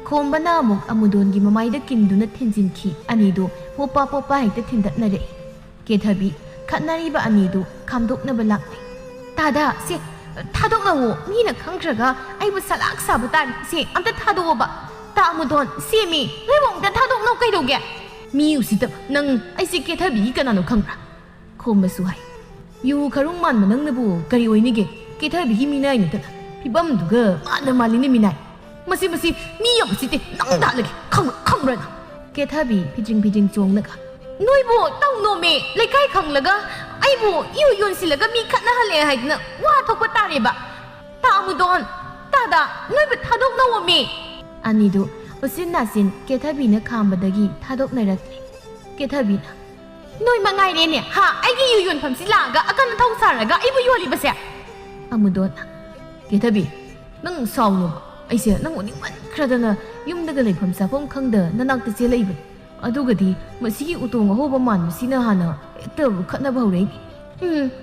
khombana amuk amudon gi mamai da kin du na thinjin ki ani do popa haita thindat na re Kethabi khatnari ba ani do khamdok na balak tada se 타동나고 미나 강크라가 아이부 살악 사부단 세 암다 타도ba 타무돈 세미 레봉다 타동나 까이도게 미우시다 능 아이시 Kethabi 까나노 강크라 콤바수 하이 유 가롱만 만능나부 까리 오이니게 Kethabi 미나이니 다 피밤두가 마나 말리니 미나이 마시 미염시데 낭다르게 강브라나 Kethabi 피징 종나가 노이보 땅노메 레카이 강라가 aibu yun silaga mi khatna hale haidna wa thokpa tare ba ta amudon tada noi ba thadok na wami ani do usin nasin Kethabi na khambadagi thadok na rakli Kethabi na noi mangai re ne ha aigi yun pham silaga akan thong saraga aibu yoli base amudon Kethabi nang sawno aise nang oning man khradana yumdaga leifam safom khangda nanakta che leiba adugadi masigi utong hoba man masina hana ekta khatna bhaurei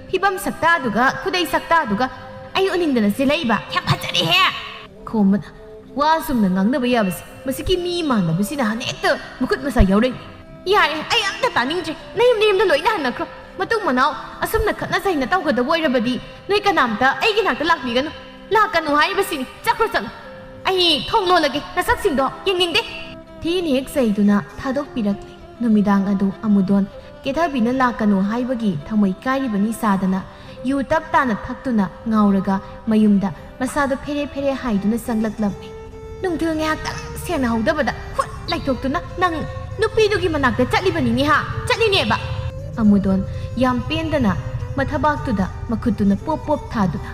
phibam sakta duga khudai sakta duga ai unindana selaiba yam phajari he khomna wa sumna ngangnaba yabasi masiki mi manna basina hana ekta mukut masa yaurei yare ai amta taningje nayum da loina hana kro matung manau asumna khatna saina tawgada boirabadi noi kanamta ai ginakta lakmiganu lakanu hai basini chakro chang ai thonglo lage nasak singdo yengingde Thin hek saiduna thadok pirakli numidang adu amudon Kethabi na lakanu haibagi thamoi kairibani sadana yu tap tana thaktuna ngauraga mayumda masada phere haiduna sanglaklammi nungthil ngak tang sena hodabada khut laithoktuna nang nupi dugi manakta chatlibani ni ha chatlini ba amudon yam pendana mathabaktuda makhutuna pop thaduna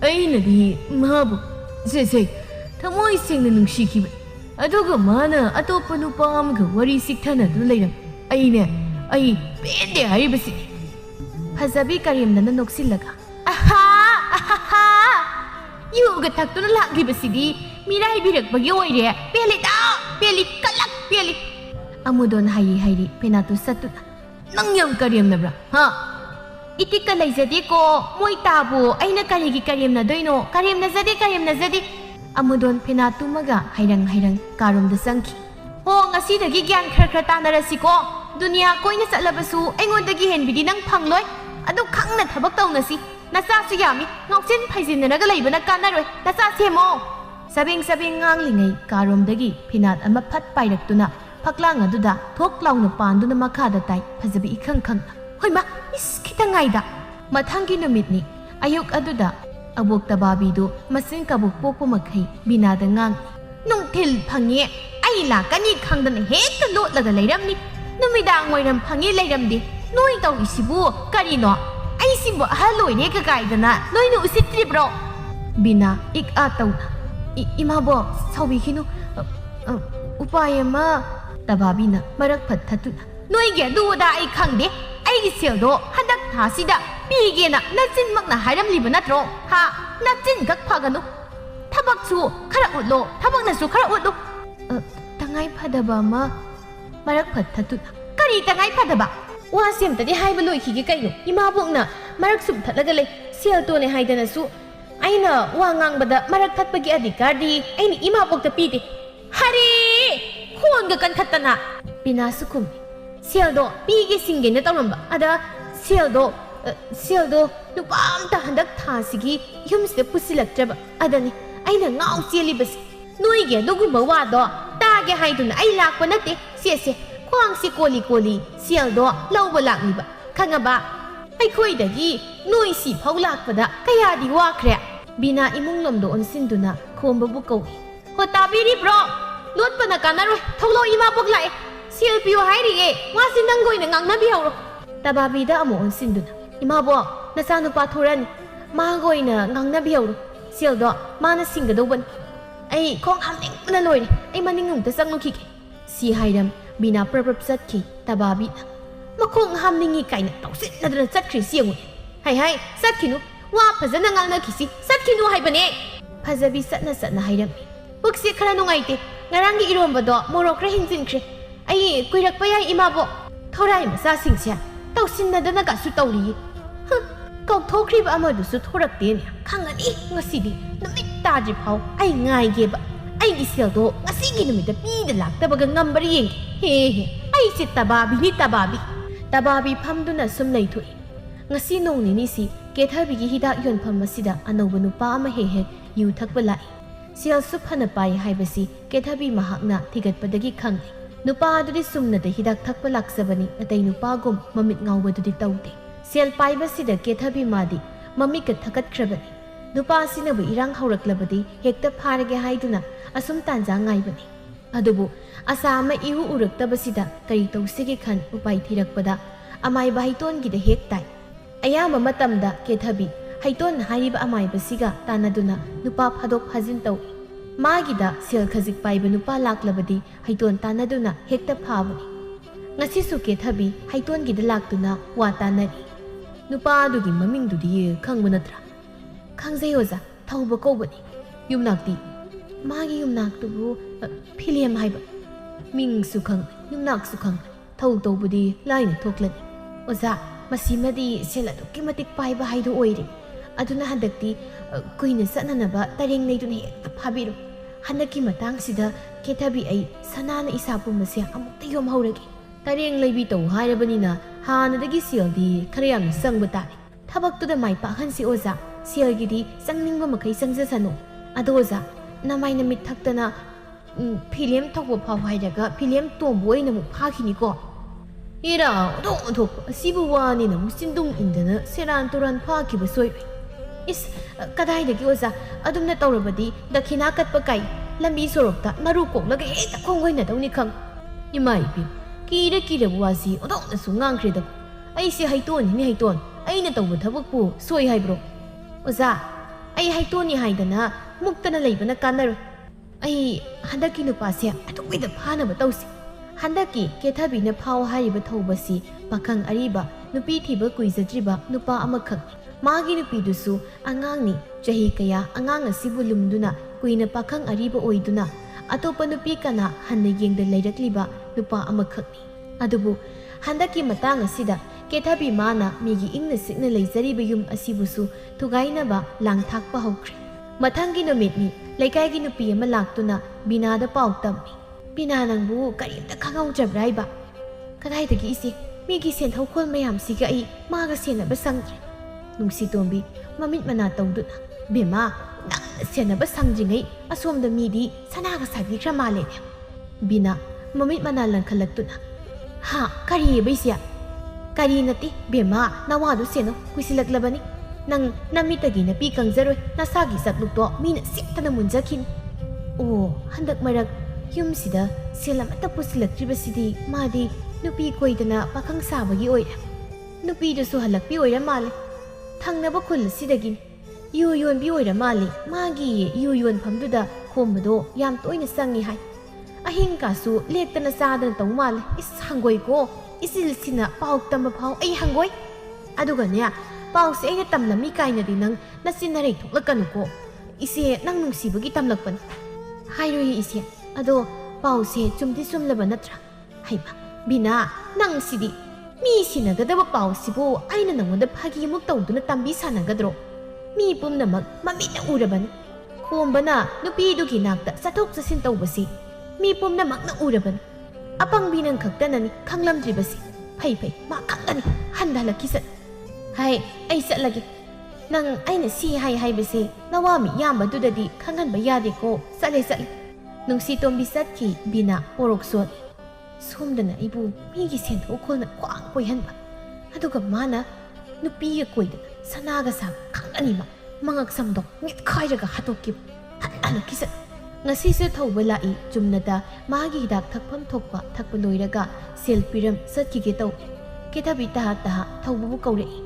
ainadi mabu se thamoi sengna nungshikhiba aduga mana atopa nupa amga wari sikthana du leiram ai pende haribasi Hajabi karimnana noksilaga aha yuga thaktuna laglibasidi mirai birakbagi oire peli kalak amudon hairi penatu satuna nangyam karimnabra ha itika laizade ko moi tabu aina karigi karimna doino karimna zade amudon penatu maga hairang karumda sangki ho ngasidagi gyan khara tanarasi ko dunia koina chatlabasu aingodagi henbidi nang phangloi adu khangna thabak tawnasi nacha su yami ngoksin phaijinnaga leibana kanaroi nacha semo sabing nganglingai karumdagi pinat ama phat pairaktuna phaklang aduda thok launa panduna makhada tai phajabi ikhang hoima is khitangaida mathangi numitni ayuk aduda abok tababi do masin kabuk popo makhai binada ngang nungthil phangi ai ꯑꯩ ꯂꯥꯛꯀꯅꯤ ꯈꯪꯗꯅ ꯍꯦꯛꯇ ꯂꯣꯠꯂꯒ ꯂꯩꯔꯝꯅꯤ ꯅꯨꯃꯤꯗꯥꯡ ꯋꯥꯏꯔꯝ ꯐꯪꯉꯦ ꯂꯩꯔꯝꯗꯦ ꯅꯣꯏ ꯇꯧꯔꯤꯁꯤꯕꯨ ꯀꯔꯤꯅꯣ ꯑꯩꯁꯤꯕꯨ ꯑꯍꯜ ꯑꯣꯏꯔꯦꯒ ꯀꯥꯏꯗꯅ ꯅꯣꯏꯅ ꯎꯁꯤꯠꯇ꯭ꯔꯤꯕ꯭ꯔꯣ ꯕꯤꯅꯥ ꯏꯛ-ꯑ ꯇꯧꯅ ꯏꯃꯥꯕꯣꯛ ꯁꯥꯎꯕꯤꯈꯤꯅꯨ ꯎꯄꯥꯏ ꯑꯃ ꯇꯕꯥꯕꯤꯅ ꯃꯔꯛ ꯐꯠꯊꯠꯇꯨꯅ ꯅꯣꯏꯒꯤ ꯑꯗꯨꯗ ꯑꯩ ꯈꯪꯗꯦ ꯑꯩꯒꯤ ꯁꯦꯜꯗꯣ ꯍꯟꯗꯛ ꯊꯥꯁꯤꯗ ꯄꯤꯒꯦꯅ ꯅꯆꯤꯟꯃꯛꯅ ꯍꯥꯏꯔꯝꯂꯤꯕ ꯅꯠꯇ꯭ꯔꯣ ꯍꯥ ꯅꯆꯤꯟꯈꯛ ꯐꯒꯅꯨ ꯊꯕꯛꯁꯨ ꯈꯔ ꯎꯠꯂꯣ ꯊꯕꯛꯅꯁꯨ ꯈꯔ ꯎꯠꯂꯨ ꯇꯉꯥꯏ ꯐꯗꯕ ꯑꯃ ꯃꯔꯛ ꯐꯠꯊꯠꯇꯨꯅ ꯀꯔꯤ ꯇꯉꯥꯏ ꯐꯗꯕ ꯋꯥꯁꯤ ꯑꯝꯇꯗꯤ ꯍꯥꯏꯕ ꯂꯣꯏꯈꯤꯒꯦ ꯀꯩꯅꯣ ꯏꯃꯥꯕꯣꯛꯅ ꯃꯔꯛ ꯁꯨꯝ ꯊꯠꯂꯒ ꯂꯩ ꯁꯦꯜ ꯇꯣꯟꯅꯦ ꯍꯥꯏꯗꯅꯁꯨ ꯑꯩꯅ ꯋꯥ ꯉꯥꯡꯕꯗ ꯃꯔꯛ ꯊꯠꯄꯒꯤ ꯑꯙꯤꯀꯥꯔꯗꯤ ꯑꯩꯅ ꯏꯃꯥꯕꯣꯛꯇ ꯄꯤꯗꯦ ꯍꯔꯦ ꯈꯣꯟꯒ ꯀꯟꯈꯠꯇꯅ ꯕꯤꯅꯥꯁꯨ ꯈꯨꯝꯃꯤ ꯁꯦꯜꯗꯣ ꯄꯤꯒꯦ ꯁꯤꯡꯒꯦꯅ ꯇꯧꯔꯝꯕ ꯑꯗ ꯁꯦꯜꯗꯣ ꯅꯨꯄꯥ ꯑꯝꯇ ꯍꯟꯗꯛ ꯊꯥꯁꯤꯒꯤ ꯌꯨꯝꯁꯤꯗ ꯄꯨꯁꯤꯜꯂꯛꯇ꯭ꯔꯕ ꯑꯗꯅꯤ ꯑꯩꯅ ꯉꯥꯎ ꯆꯦꯜꯂꯤꯕꯁꯤ ꯅꯣꯏꯒꯤ ꯑꯗꯨꯒꯨꯝꯕ ꯋꯥꯗꯣ ꯇꯥꯒꯦ ꯍꯥꯏꯗꯨꯅ ꯑꯩ ꯂꯥꯛꯄ ꯅꯠꯇꯦ ꯁꯦꯁꯦ ꯈ꯭ꯋꯥꯡꯁꯤ ꯀꯣꯜꯂꯤ ꯁꯦꯜꯗꯣ ꯂꯧꯕ ꯂꯥꯛꯂꯤꯕ ꯈꯪꯉꯕ ꯑꯩꯈꯣꯏꯗꯒꯤ ꯅꯣꯏ ꯁꯤꯐꯥꯎ ꯂꯥꯛꯄꯗ ꯀꯌꯥꯗꯤ ꯋꯥꯈ꯭ꯔꯦ ꯕꯤꯅꯥ ꯏꯃꯨꯡ ꯂꯣꯝꯗ ꯑꯣꯟꯁꯤꯟꯗꯨꯅ ꯈꯣꯝꯕꯕꯨ ꯀꯧꯏ ꯍꯣ ꯇꯥꯕꯤꯔꯤꯕ꯭ꯔꯣ ꯂꯣꯠꯄꯅ ꯀꯥꯟꯅꯔꯣꯏ ꯊꯧꯂꯧ ꯏꯃꯥꯕꯣꯛ ꯂꯥꯛꯑꯦ ꯁꯦꯜ ꯄꯤꯌꯣ ꯍꯥꯏꯔꯤꯌꯦ ꯋꯥꯁꯤ ꯅꯪꯒ ꯑꯣꯏꯅ ꯉꯥꯡꯅꯕꯤꯍꯧꯔꯣ ꯇꯕꯥꯕꯤꯗ ꯑꯃꯨꯛ ꯑꯣꯟꯁꯤꯟꯗꯨꯅ ꯏꯃꯥꯕꯣꯛ ꯅꯆꯥꯅꯨꯄꯥ ꯊꯣꯔꯛꯑꯅꯤ ꯃꯥꯒ ꯑꯣꯏꯅ ꯉꯥꯡꯅꯕꯤꯍꯧꯔꯣ ꯁꯦꯜꯗꯣ ꯃꯥꯅ ꯁꯤꯡꯒꯗꯧꯕꯅꯤ ꯑꯩ ꯈꯣꯡ ꯍꯥꯝꯅꯤꯡꯕꯅ ꯂꯣꯏꯔꯦ ꯑꯩ ꯃꯅꯤꯡ ꯑꯃꯨꯛꯇ ꯆꯪꯂꯨꯈꯤꯒꯦ ꯁꯤ ꯍꯥꯏꯔꯝ ꯕꯤꯅꯥ ꯄ꯭ꯔꯞ ꯆꯠꯈꯤ ꯇꯕꯥꯕꯤꯅ ꯃꯈꯣꯡ ꯍꯥꯝꯅꯤꯡꯉꯤ ꯀꯥꯏꯅ ꯇꯧꯁꯤꯟꯅꯗꯅ ꯆꯠꯈ꯭ꯔꯤꯁꯤ ꯌꯦꯡꯉꯨ ꯍꯥꯏ ꯆꯠꯈꯤꯅꯨ ꯋꯥ ꯐꯖꯅ ꯉꯥꯡꯅꯈꯤꯁꯤ ꯆꯠꯈꯤꯅꯨ ꯍꯥꯏꯕꯅꯦ ꯐꯖꯕꯤ ꯆꯠꯅ ꯍꯥꯏꯔꯝꯃꯤ ꯄꯨꯛꯁꯤ ꯈꯔ ꯅꯨꯡꯉꯥꯏꯇꯦ ꯉꯔꯥꯡꯒꯤ ꯏꯔꯣꯝꯕꯗꯣ ꯃꯣꯔꯣꯛ ꯈꯔ ꯍꯦꯟꯖꯤꯟꯈ꯭ꯔꯦ ꯑꯩ ꯀꯨꯏꯔꯛꯄ ꯌꯥꯏ ꯏꯃꯥꯕꯣꯛ ꯊꯧꯔꯥꯏ ꯃꯆꯥꯁꯤꯡꯁꯦ ꯇꯧꯁꯤꯟꯅꯗꯅꯒꯁꯨ ꯇꯧꯔꯤꯌꯦ ꯀꯧꯊꯣꯛꯈ꯭ꯔꯤꯕ ꯑꯃꯗꯨꯁꯨ ꯊꯣꯔꯛꯇꯦꯅꯦ ꯈꯪꯉꯅꯤ ꯉꯁꯤꯗꯤ ꯅꯨꯃꯤꯠ ꯇꯥꯗ꯭ꯔꯤ ꯐꯥꯎ ꯑꯩ ꯉꯥꯏꯒꯦꯕ ꯑꯩꯒꯤ ꯁꯦꯜꯗꯣ ꯉꯁꯤꯒꯤ ꯅꯨꯃꯤꯠꯇ ꯄꯤꯗ ꯂꯥꯛꯇꯕꯒ ꯉꯝꯕꯔ ꯌꯦꯡꯒꯦ ꯍꯦ ꯑꯩꯁꯦ ꯇꯕꯥꯕꯤ ꯐꯝꯗꯨꯅ ꯁꯨꯝ ꯂꯩꯊꯣꯛꯏ ꯉꯁꯤ ꯅꯣꯡ ꯅꯤꯅꯤꯁꯤ ꯀꯦꯊꯕꯤꯒꯤ ꯍꯤꯗꯥꯛ ꯌꯣꯟꯐꯝ ꯑꯁꯤꯗ ꯑꯅꯧꯕ ꯅꯨꯄꯥ ꯑꯃ ꯍꯦꯛ ꯌꯨ ꯊꯛꯄ ꯂꯥꯛꯏ ꯁꯦꯜꯁꯨ ꯐꯅ ꯄꯥꯏ ꯍꯥꯏꯕꯁꯤ ꯀꯦꯊꯕꯤ ꯃꯍꯥꯛꯅ ꯊꯤꯒꯠꯄꯗꯒꯤ ꯈꯪꯂꯦ ꯅꯨꯄꯥ ꯑꯗꯨꯗꯤ ꯁꯨꯝꯅꯗ ꯍꯤꯗꯥꯛ ꯊꯛꯄ ꯂꯥꯛꯆꯕꯅꯤ ꯑꯇꯩ ꯅꯨꯄꯥꯒꯨꯝ ꯃꯃꯤꯠ ꯉꯥꯎꯕꯗꯨꯗꯤ ꯇꯧꯗꯦ ꯁꯦꯜ ꯄꯥꯏꯕꯁꯤꯗ ꯀꯦꯊꯕꯤ ꯃꯥꯗꯤ ꯃꯃꯤꯠꯀ ꯊꯀꯠꯈ꯭ꯔꯕꯅꯤ ꯅꯨꯄꯥꯁꯤꯅꯕꯨ ꯏꯔꯥꯡ ꯍꯧꯔꯛꯂꯕꯗꯤ ꯍꯦꯛꯇ ꯐꯥꯔꯒꯦ ꯍꯥꯏꯗꯨꯅ ꯑꯁꯨꯝ ꯇꯥꯟꯖꯥ ꯉꯥꯏꯕꯅꯤ ꯑꯗꯨꯕꯨ ꯑꯁꯥ ꯑꯃ ꯏꯎ ꯎꯔꯛꯇꯕꯁꯤꯗ ꯀꯔꯤ ꯇꯧꯁꯤꯒꯦ ꯈꯟ ꯎꯄꯥꯏ ꯊꯤꯔꯛꯄꯗ ꯑꯃꯥꯏꯕ ꯍꯩꯇꯣꯟꯒꯤꯗ ꯍꯦꯛ ꯇꯥꯏ ꯑꯌꯥꯝꯕ ꯃꯇꯝꯗ ꯀꯦꯊꯕꯤ ꯍꯩꯇꯣꯟ ꯍꯥꯏꯔꯤꯕ ꯑꯃꯥꯏꯕꯁꯤꯒ ꯇꯥꯟꯅꯗꯨꯅ ꯅꯨꯄꯥ ꯐꯥꯗꯣꯛ ꯐꯥꯖꯤꯟ ꯇꯧꯏ ꯃꯥꯒꯤꯗ ꯁꯦꯜ ꯈꯖꯤꯛ ꯄꯥꯏꯕ ꯅꯨꯄꯥ ꯂꯥꯛꯂꯕꯗꯤ ꯍꯩꯇꯣꯟ ꯇꯥꯟꯅꯗꯨꯅ ꯍꯦꯛꯇ ꯐꯥꯕꯅꯤ ꯉꯁꯤꯁꯨ ꯀꯦꯊꯕꯤ ꯍꯩꯇꯣꯟꯒꯤꯗ ꯂꯥꯛꯇꯨꯅ ꯋꯥ ꯇꯥꯟꯅꯔꯤ नुपा दुगी ममिंग दुदी खंग नत्रा खंगजै ओजा थौब कौबनी युमनाक्ति मागी युमनाक्तुबु फिलियम हाइबा मिंग सुखंग युमनाक सुखंग थौ तौबुदी लाइन थोक्लनी ओजा मसीमदी सेलदु कि मतिक पाइबा हाइदो ओइरे अदुना हदक्ति कुइने सननबा तरेंग नैदुने हेक्ता फाबिरु हनकी मतंग सिदा केथबी आई सनाना इसापु मसे अमुक्ता योम हौरगे तरेंग लैबी तौ हाइरबनिना हानदगी सेलदी खरे याम संगबा तारे थबक्तुदा माइ पाखनसि ओजा सेलगिदी संगनिंगबा मखै संगजसनु अदो ओजा नमाइ नमित थक्तना फिल्म थोकबा फाव हाइरगा फिल्म तोंबो ओइना मु फाखिनिको इरा ओदो ओदो सिबु वानि न मुसिंदुंग इंदना सेरान तुरान फाखिबा सोइबे इस कदाइदगी ओजा अदुमना तौरबदी दखिना कटपा काई लंबी सोरokta मरु कोकलगा हेक्ता खोंगोइना दौनि खंग इमाइ बि कीरे कीरे वासी ओदोंना सु ngangreda ai si haiton ni haiton aina tawba thabak pu soi haibro oza ai haiton ni haidana muktana leibana kanar ai handaki nupa se atuida phana ba tausi handaki kethabi na phaw hariba thobasi pakhang ariba nupi thiba kuizadriba nupa amakhak magi nupi dusu angang ni chahi kaya angang asibu lumduna kuina pakhang ariba oiduna atopa nupi kana hanna yengda leirakliba nupa amakhak ni adubu handaki matang asida केथाबी माना मिगी इंगना सिगना लेजरीबा yum असिबुसु थुगाइनबा लांगथाकपा हौख्रे मथंगी नुमितनी लेकाइगी नुपी अमा लाक्तुना बिनादा पाउ तम्मी बिना नंगबु करिमता खंगौजब्राइबा कदाइदगी इसे मिगी सेंथौ खोल मयाम सिगा आई मागा सेनबा संगद्रे नुंगसी तोंबी ममित मना तौदुना बेमा नंग सेनबा संगजिङै असोमदा मिदी सनागा साबिख्रा मालेने बिना ममित मना लंखलक्तुना हा करी बैसिया करी नती बेमा नवादु सेनो कुसिलक्लबनी नंग नमितगी नपी कंजरोय नसागी सकलुक्तो मीना सिक्तना मुंजखिन ओ हंदक मरक ꯌꯨꯝꯁꯤꯗ ꯁꯦꯜ ꯑꯃꯠꯇ ꯄꯨꯁꯤꯜꯂꯛꯇ꯭ꯔꯤꯕꯁꯤꯗꯤ ꯃꯥꯗꯤ ꯅꯨꯄꯤ ꯀꯣꯏꯗꯅ ꯄꯥꯈꯪ ꯁꯥꯕꯒꯤ ꯑꯣꯏꯔꯦ ꯅꯨꯄꯤꯗꯨꯁꯨ ꯍꯜꯂꯛꯄꯤ ꯑꯣꯏꯔ ꯃꯥꯜꯂꯦ ꯊꯪꯅꯕ ꯈꯨꯜ ꯑꯁꯤꯗꯒꯤꯅꯤ ꯌꯨ ꯌꯣꯟꯕꯤ ꯑꯣꯏꯔ ꯃꯥꯜꯂꯦ ꯃꯥꯒꯤ ꯌꯨ ꯌꯣꯟꯐꯝꯗꯨꯗ ꯈꯣꯝꯕꯗꯣ ꯌꯥꯝ ꯇꯣꯏꯅ ꯆꯪꯉꯤ ꯍꯥꯏ ꯑꯍꯤꯡꯀꯥꯁꯨ ꯂꯦꯛꯇꯅ ꯆꯥꯗꯅ ꯇꯧ ꯃꯥꯜꯂꯦ ꯏꯁ ꯍꯪꯒꯣꯏꯀꯣ ꯏꯆꯤꯜꯁꯤꯅ ꯄꯥꯎ ꯇꯝꯕ ꯐꯥꯎ ꯑꯩ ꯍꯪꯒꯣꯏ ꯑꯗꯨꯒꯅꯦ ꯄꯥꯎꯁꯦ ꯑꯩꯅ ꯇꯝꯂꯝꯃꯤ ꯀꯥꯏꯅꯗꯤ ꯅꯪ ꯅꯆꯤꯟ ꯅꯔꯩ ꯊꯣꯛꯂꯛꯀꯅꯨꯀꯣ ꯏꯆꯦ ꯅꯪ ꯅꯨꯡꯁꯤꯕꯒꯤ ꯇꯝꯂꯛꯄꯅꯤ ꯍꯥꯏꯔꯣꯏꯌꯦ ꯏꯆꯦ ꯑꯗꯣ ꯄꯥꯎꯁꯦ ꯆꯨꯝꯗꯤ ꯆꯨꯝꯂꯕ ꯅꯠꯇ꯭ꯔꯥ ꯍꯩꯃ ꯕꯤꯅꯥ ꯅꯪ ꯁꯤꯗꯤ ꯃꯤ ꯁꯤꯟꯅꯒꯗꯕ ꯄꯥꯎꯁꯤꯕꯨ ꯑꯩꯅ ꯅꯪꯉꯣꯟꯗ ꯐꯥꯒꯤꯃꯨꯛ ꯇꯧꯗꯨꯅ ꯇꯝꯕꯤ ꯁꯥꯟꯅꯒꯗ꯭ꯔꯣ ꯃꯤ ꯄꯨꯝꯅꯃꯛ ꯃꯃꯤꯠꯅ ꯎꯔꯕꯅꯤ ꯈꯣꯝꯕꯅ ꯅꯨꯄꯤꯗꯨꯒꯤ ꯅꯥꯛꯇ ꯆꯠꯊꯣꯛ ꯆꯠꯁꯤꯟ ꯇꯧꯕꯁꯤ ꯃꯤ ꯄꯨꯝꯅꯃꯛꯅ ꯎꯔꯕꯅꯤ ꯑꯄꯪꯕꯤ ꯅꯪ ꯈꯛꯇꯅꯅꯤ ꯈꯪꯂꯝꯗ꯭ꯔꯤꯕꯁꯤ ꯐꯩ ꯃꯥ ꯈꯪꯒꯅꯤ ꯍꯜꯂꯛꯈꯤ ꯆꯠ ꯍꯥꯏ ꯑꯩ ꯆꯠꯂꯒꯦ ꯅꯪ ꯑꯩꯅ ꯁꯤ ꯍꯥꯏꯕꯁꯦ ꯅꯋꯥꯃꯤ ꯌꯥꯝꯕꯗꯨꯗꯗꯤ ꯈꯪꯍꯟꯕ ꯌꯥꯗꯦꯀꯣ ꯆꯠꯂꯦ ꯅꯨꯡꯁꯤ ꯇꯣꯝꯕꯤ ꯆꯠꯈꯤ ꯕꯤꯅꯥ ꯄꯣꯔꯣꯛ ꯁꯣꯜꯂꯤ ꯁꯣꯝꯗꯅ ꯑꯩꯕꯨ ꯃꯤꯒꯤ ꯁꯦꯟꯊꯣꯛ ꯈꯣꯜꯅ ꯈ꯭ꯋꯥꯡ ꯀꯣꯏꯍꯟꯕ ꯑꯗꯨꯒ ꯃꯥꯅ ꯅꯨꯄꯤꯒ ꯀꯣꯏꯗꯅ ꯁꯅꯥꯒ ꯁꯥꯕ ꯈꯪꯒꯅꯤꯕ ꯃꯉꯛ ꯁꯝꯗꯣ ꯃꯤꯠꯈꯥꯏꯔꯒ ꯍꯥꯠꯇꯣꯛꯈꯤꯕ ꯍꯜꯂꯛꯈꯤ ꯆꯠ ꯉꯁꯤꯁꯨ ꯊꯧꯕ ꯂꯥꯛꯏ ꯆꯨꯝꯅꯗ ꯃꯥꯒꯤ ꯍꯤꯗꯥꯛ ꯊꯛꯐꯝ ꯊꯣꯛꯄ ꯊꯛꯄ ꯂꯣꯏꯔꯒ ꯁꯦꯜ ꯄꯤꯔꯝ ꯆꯠꯈꯤꯒꯦ ꯇꯧꯏ ꯀꯦꯊꯕꯤ ꯇꯍꯥ ꯊꯧꯕꯕꯨ ꯀꯧꯔꯛꯏ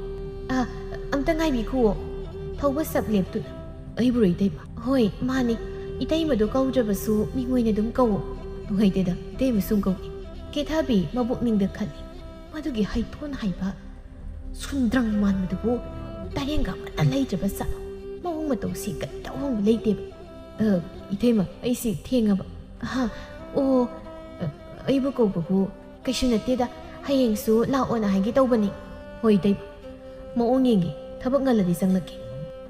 ꯑꯝꯇ ꯉꯥꯏꯕꯤꯈꯨꯋꯣ ꯊꯧꯕ ꯁꯞ ꯂꯦꯞꯇꯨꯅ ꯑꯩꯕꯨꯔꯣ ꯏꯇꯩꯃ ꯍꯣꯏ ꯃꯥꯅꯤ ꯏꯇꯩꯃꯗꯣ ꯀꯧꯗ꯭ꯔꯕꯁꯨ ꯃꯤꯉꯣꯏꯅ ꯑꯗꯨꯝ ꯀꯧꯋꯣ ꯅꯨꯡꯉꯥꯏꯇꯦꯗ ꯏꯇꯩꯃ ꯁꯨꯝ ꯀꯧꯏ ꯀꯦꯊꯕꯤ ꯃꯕꯨꯛꯅꯤꯡꯗ ꯈꯜꯂꯤ ꯃꯗꯨꯒꯤ ꯍꯩꯊꯣꯟ ꯍꯩꯕ ꯁꯨꯟꯗ꯭ꯔꯪ ꯃꯥꯟꯕꯗꯨꯕꯨ ꯇꯔꯦꯡꯒ ꯑꯃꯠꯇ ꯂꯩꯇ꯭ꯔꯕ ꯆꯠꯂꯣ ꯃꯑꯣꯡ ꯃꯇꯧꯁꯤ ꯀꯔꯤꯇ ꯑꯍꯣꯡꯕ ꯂꯩꯇꯦꯕ ꯏꯇꯩꯃ ꯑꯩꯁꯤ ꯊꯦꯡꯉꯕ ꯑꯣ ꯑꯩꯕꯨ ꯀꯧꯕꯕꯨ ꯀꯩꯁꯨ ꯅꯠꯇꯦꯗ ꯍꯌꯦꯡꯁꯨ ꯂꯥꯛꯑꯣꯅ ꯍꯥꯏꯒꯦ ꯇꯧꯕꯅꯤ ꯍꯣꯏ ꯏꯇꯩꯃ ꯃꯑꯣꯡ ꯌꯦꯡꯒꯦ ꯊꯕꯛ ꯉꯜꯂꯗꯤ ꯆꯪꯂꯛꯀꯦ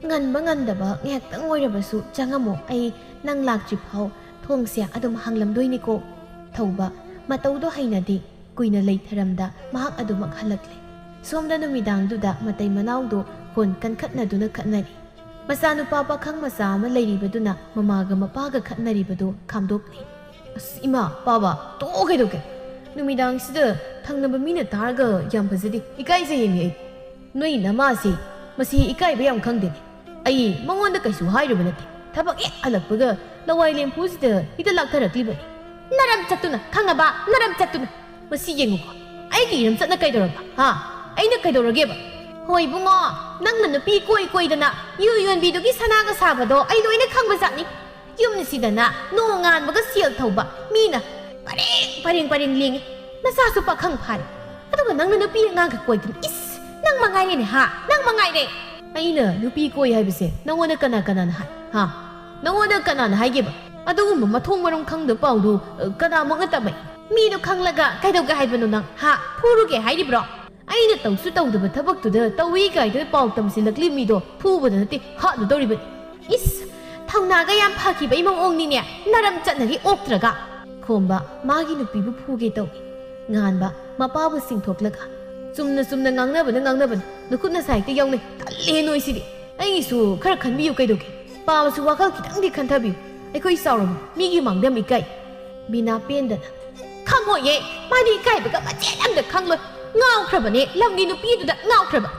ꯉꯟꯕ ꯉꯟꯗꯕ ꯉꯥꯏꯍꯥꯛꯇꯪ ꯑꯣꯏꯔꯕꯁꯨ ꯆꯪꯉꯝꯃꯣ ꯑꯩ ꯅꯪ ꯂꯥꯛꯇ꯭ꯔꯤ ꯐꯥꯎ ꯊꯣꯡꯁꯦ ꯑꯗꯨꯝ ꯍꯥꯡꯂꯝꯗꯣꯏꯅꯤꯀꯣ ꯊꯧꯕ ꯃꯇꯧꯗꯣ ꯍꯩꯅꯗꯦ ꯀꯨꯏꯅ ꯂꯩꯊꯔꯝꯗ ꯃꯍꯥꯛ ꯑꯗꯨꯃꯛ ꯍꯜꯂꯛꯂꯦ ꯁꯣꯝꯗ ꯅꯨꯃꯤꯗꯥꯡꯗꯨꯗ ꯃꯇꯩ ꯃꯅꯥꯎꯗꯣ ꯈꯣꯟ ꯀꯟꯈꯠꯅꯗꯨꯅ ꯈꯠꯅꯔꯤ ꯃꯆꯥꯅꯨꯄꯥ ꯄꯥꯈꯪ ꯃꯆꯥ ꯑꯃ ꯂꯩꯔꯤꯕꯗꯨꯅ ꯃꯃꯥꯒ ꯃꯄꯥꯒ ꯈꯠꯅꯔꯤꯕꯗꯣ ꯈꯥꯝꯗꯣꯛꯂꯤ ꯑꯁ ꯏꯃꯥ ꯄꯥꯕ ꯇꯣꯛꯑꯣ ꯀꯩꯗꯧꯒꯦ ꯅꯨꯃꯤꯗꯥꯡꯁꯤꯗ ꯊꯪꯅꯕ ꯃꯤꯅ ꯇꯥꯔꯒ ꯌꯥꯝ ꯐꯖꯗꯦ ꯏꯀꯥꯏꯖꯩꯌꯦꯃꯤ ꯑꯩ ꯅꯣꯏ ꯅꯃꯥꯁꯤ ꯃꯁꯤ ꯏꯀꯥꯏꯕ ꯌꯥꯝ ꯈꯪꯗꯦꯅꯦ ꯑꯩ ꯃꯉꯣꯟꯗ ꯀꯩꯁꯨ ꯍꯥꯏꯔꯨꯕ ꯅꯠꯇꯦ ꯊꯕꯛ ꯍꯦꯛ ꯍꯜꯂꯛꯄꯒ ꯂꯋꯥꯏ ꯂꯦꯝꯐꯨꯁꯤꯗ ꯍꯦꯛꯇ ꯂꯥꯛꯊꯔꯛꯂꯤꯕꯅꯤ ꯅꯔꯝ ꯆꯠꯇꯨꯅ ꯈꯪꯉꯕ ꯅꯔꯝ ꯆꯠꯇꯨꯅ ꯃꯁꯤ ꯌꯦꯡꯉꯨꯀꯣ ꯑꯩꯒꯤ ꯏꯔꯝ ꯆꯠꯅ ꯀꯩꯗꯧꯔꯕ ꯑꯩꯅ ꯀꯩꯗꯧꯔꯒꯦꯕ ꯍꯣꯏ ꯏꯕꯨꯡꯉꯣ ꯅꯪꯅ ꯅꯨꯄꯤ ꯀꯣꯏꯗꯅ ꯌꯨ ꯌꯣꯟꯕꯤꯗꯨꯒꯤ ꯁꯅꯥꯒ ꯁꯥꯕꯗꯣ ꯑꯩ ꯂꯣꯏꯅ ꯈꯪꯕ ꯖꯥꯠꯅꯤ ꯌꯨꯝꯁꯤꯗꯅ ꯅꯣꯡ ꯉꯥꯟꯕꯒ ꯁꯦꯜ ꯊꯧꯕ ꯃꯤꯅ ꯄꯔꯦꯡ ꯂꯦꯡꯉꯤ ꯅꯆꯥꯁꯨ ꯄꯥꯈꯪ ꯐꯥꯔꯦ ꯑꯗꯨꯒ ꯅꯪꯅ ꯅꯨꯄꯤ ꯑꯉꯥꯡꯒ ꯀꯣꯏꯗꯅ ꯏꯁ ꯅꯪ ꯃꯉꯥꯏꯔꯦꯅꯦ ꯅꯪ ꯃꯉꯥꯏꯔꯦ ꯑꯩꯅ ꯅꯨꯄꯤ ꯀꯣꯏ ꯍꯥꯏꯕꯁꯦ ꯅꯪꯉꯣꯟꯗ ꯀꯅꯥꯅ ꯍꯥꯏ ꯅꯪꯉꯣꯟꯗ ꯀꯅꯥꯅ ꯍꯥꯏꯒꯦꯕ ꯑꯗꯨꯒꯨꯝꯕ ꯃꯊꯣꯡ ꯃꯔꯝ ꯈꯪꯗꯕ ꯄꯥꯎꯗꯨ ꯀꯅꯥꯃꯛꯅ ꯇꯝꯃꯛꯏ ꯃꯤꯗꯣ ꯈꯪꯂꯒ ꯀꯩꯗꯧꯒꯦ ꯍꯥꯏꯕꯅꯣ ꯅꯪ ꯐꯨꯔꯨꯒꯦ ꯍꯥꯏꯔꯤꯕ꯭ꯔో ꯑꯩꯅ ꯇꯧꯁꯨ ꯇꯧꯗꯕ ꯊꯕꯛꯇꯨꯗ ꯇꯧꯏ ꯀꯥꯏꯗ ꯄꯥꯎ ꯇꯝꯁꯤꯜꯂꯛꯂꯤ ꯃꯤꯗꯣ ꯐꯨꯕꯗ ꯅꯠꯇꯦ ꯍꯥꯠꯂꯨꯗꯧꯔꯤꯕꯅꯤ ꯏꯁ ꯊꯧꯅꯥꯒ ꯌꯥꯝ ꯐꯈꯤꯕꯩ ꯃꯑꯣꯡꯅꯤꯅꯦ ꯅꯔꯝ ꯆꯠꯅꯒꯤ ꯑꯣꯛꯇ꯭ꯔꯒ ꯈꯣꯝꯕ ꯃꯥꯒꯤ ꯅꯨꯄꯤꯕꯨ ꯐꯨꯒꯦ ꯇꯧꯏ ꯉꯥꯟꯕ ꯃꯄꯥꯕꯨ ꯆꯤꯡꯊꯣꯛꯂꯒ ꯆꯨꯝꯅ ꯉꯥꯡꯅꯕꯅ ꯅꯈꯨꯠ ꯅꯁꯥ ꯍꯦꯛꯇ ꯌꯥꯎꯅꯩ ꯇꯜꯂꯦ ꯅꯣꯏꯁꯤꯗꯤ ꯑꯩꯒꯤꯁꯨ ꯈꯔ ꯈꯟꯕꯤꯌꯨ ꯀꯩꯗꯧꯒꯦ ꯄꯥꯕꯁꯨ ꯋꯥꯈꯜ ꯈꯤꯇꯪꯗꯤ ꯈꯟꯊꯕꯤꯌꯨ ꯑꯩꯈꯣꯏ ꯆꯥꯎꯔꯕ ꯃꯤꯒꯤ ꯃꯥꯡꯗ ꯏꯀꯥꯏ ꯕꯤꯅꯥ ꯄꯦꯟꯗꯅ ꯈꯪꯉꯣꯏꯌꯦ ꯃꯥꯗꯤ ꯏꯀꯥꯏꯕꯒ ꯃꯆꯦꯠ ꯑꯝꯇ ꯈꯪꯂꯣꯏ ꯉꯥꯎꯈ꯭ꯔꯕꯅꯦ ꯂꯝꯒꯤ ꯅꯨꯄꯤꯗꯨꯗ ꯉꯥꯎꯈ꯭ꯔꯕ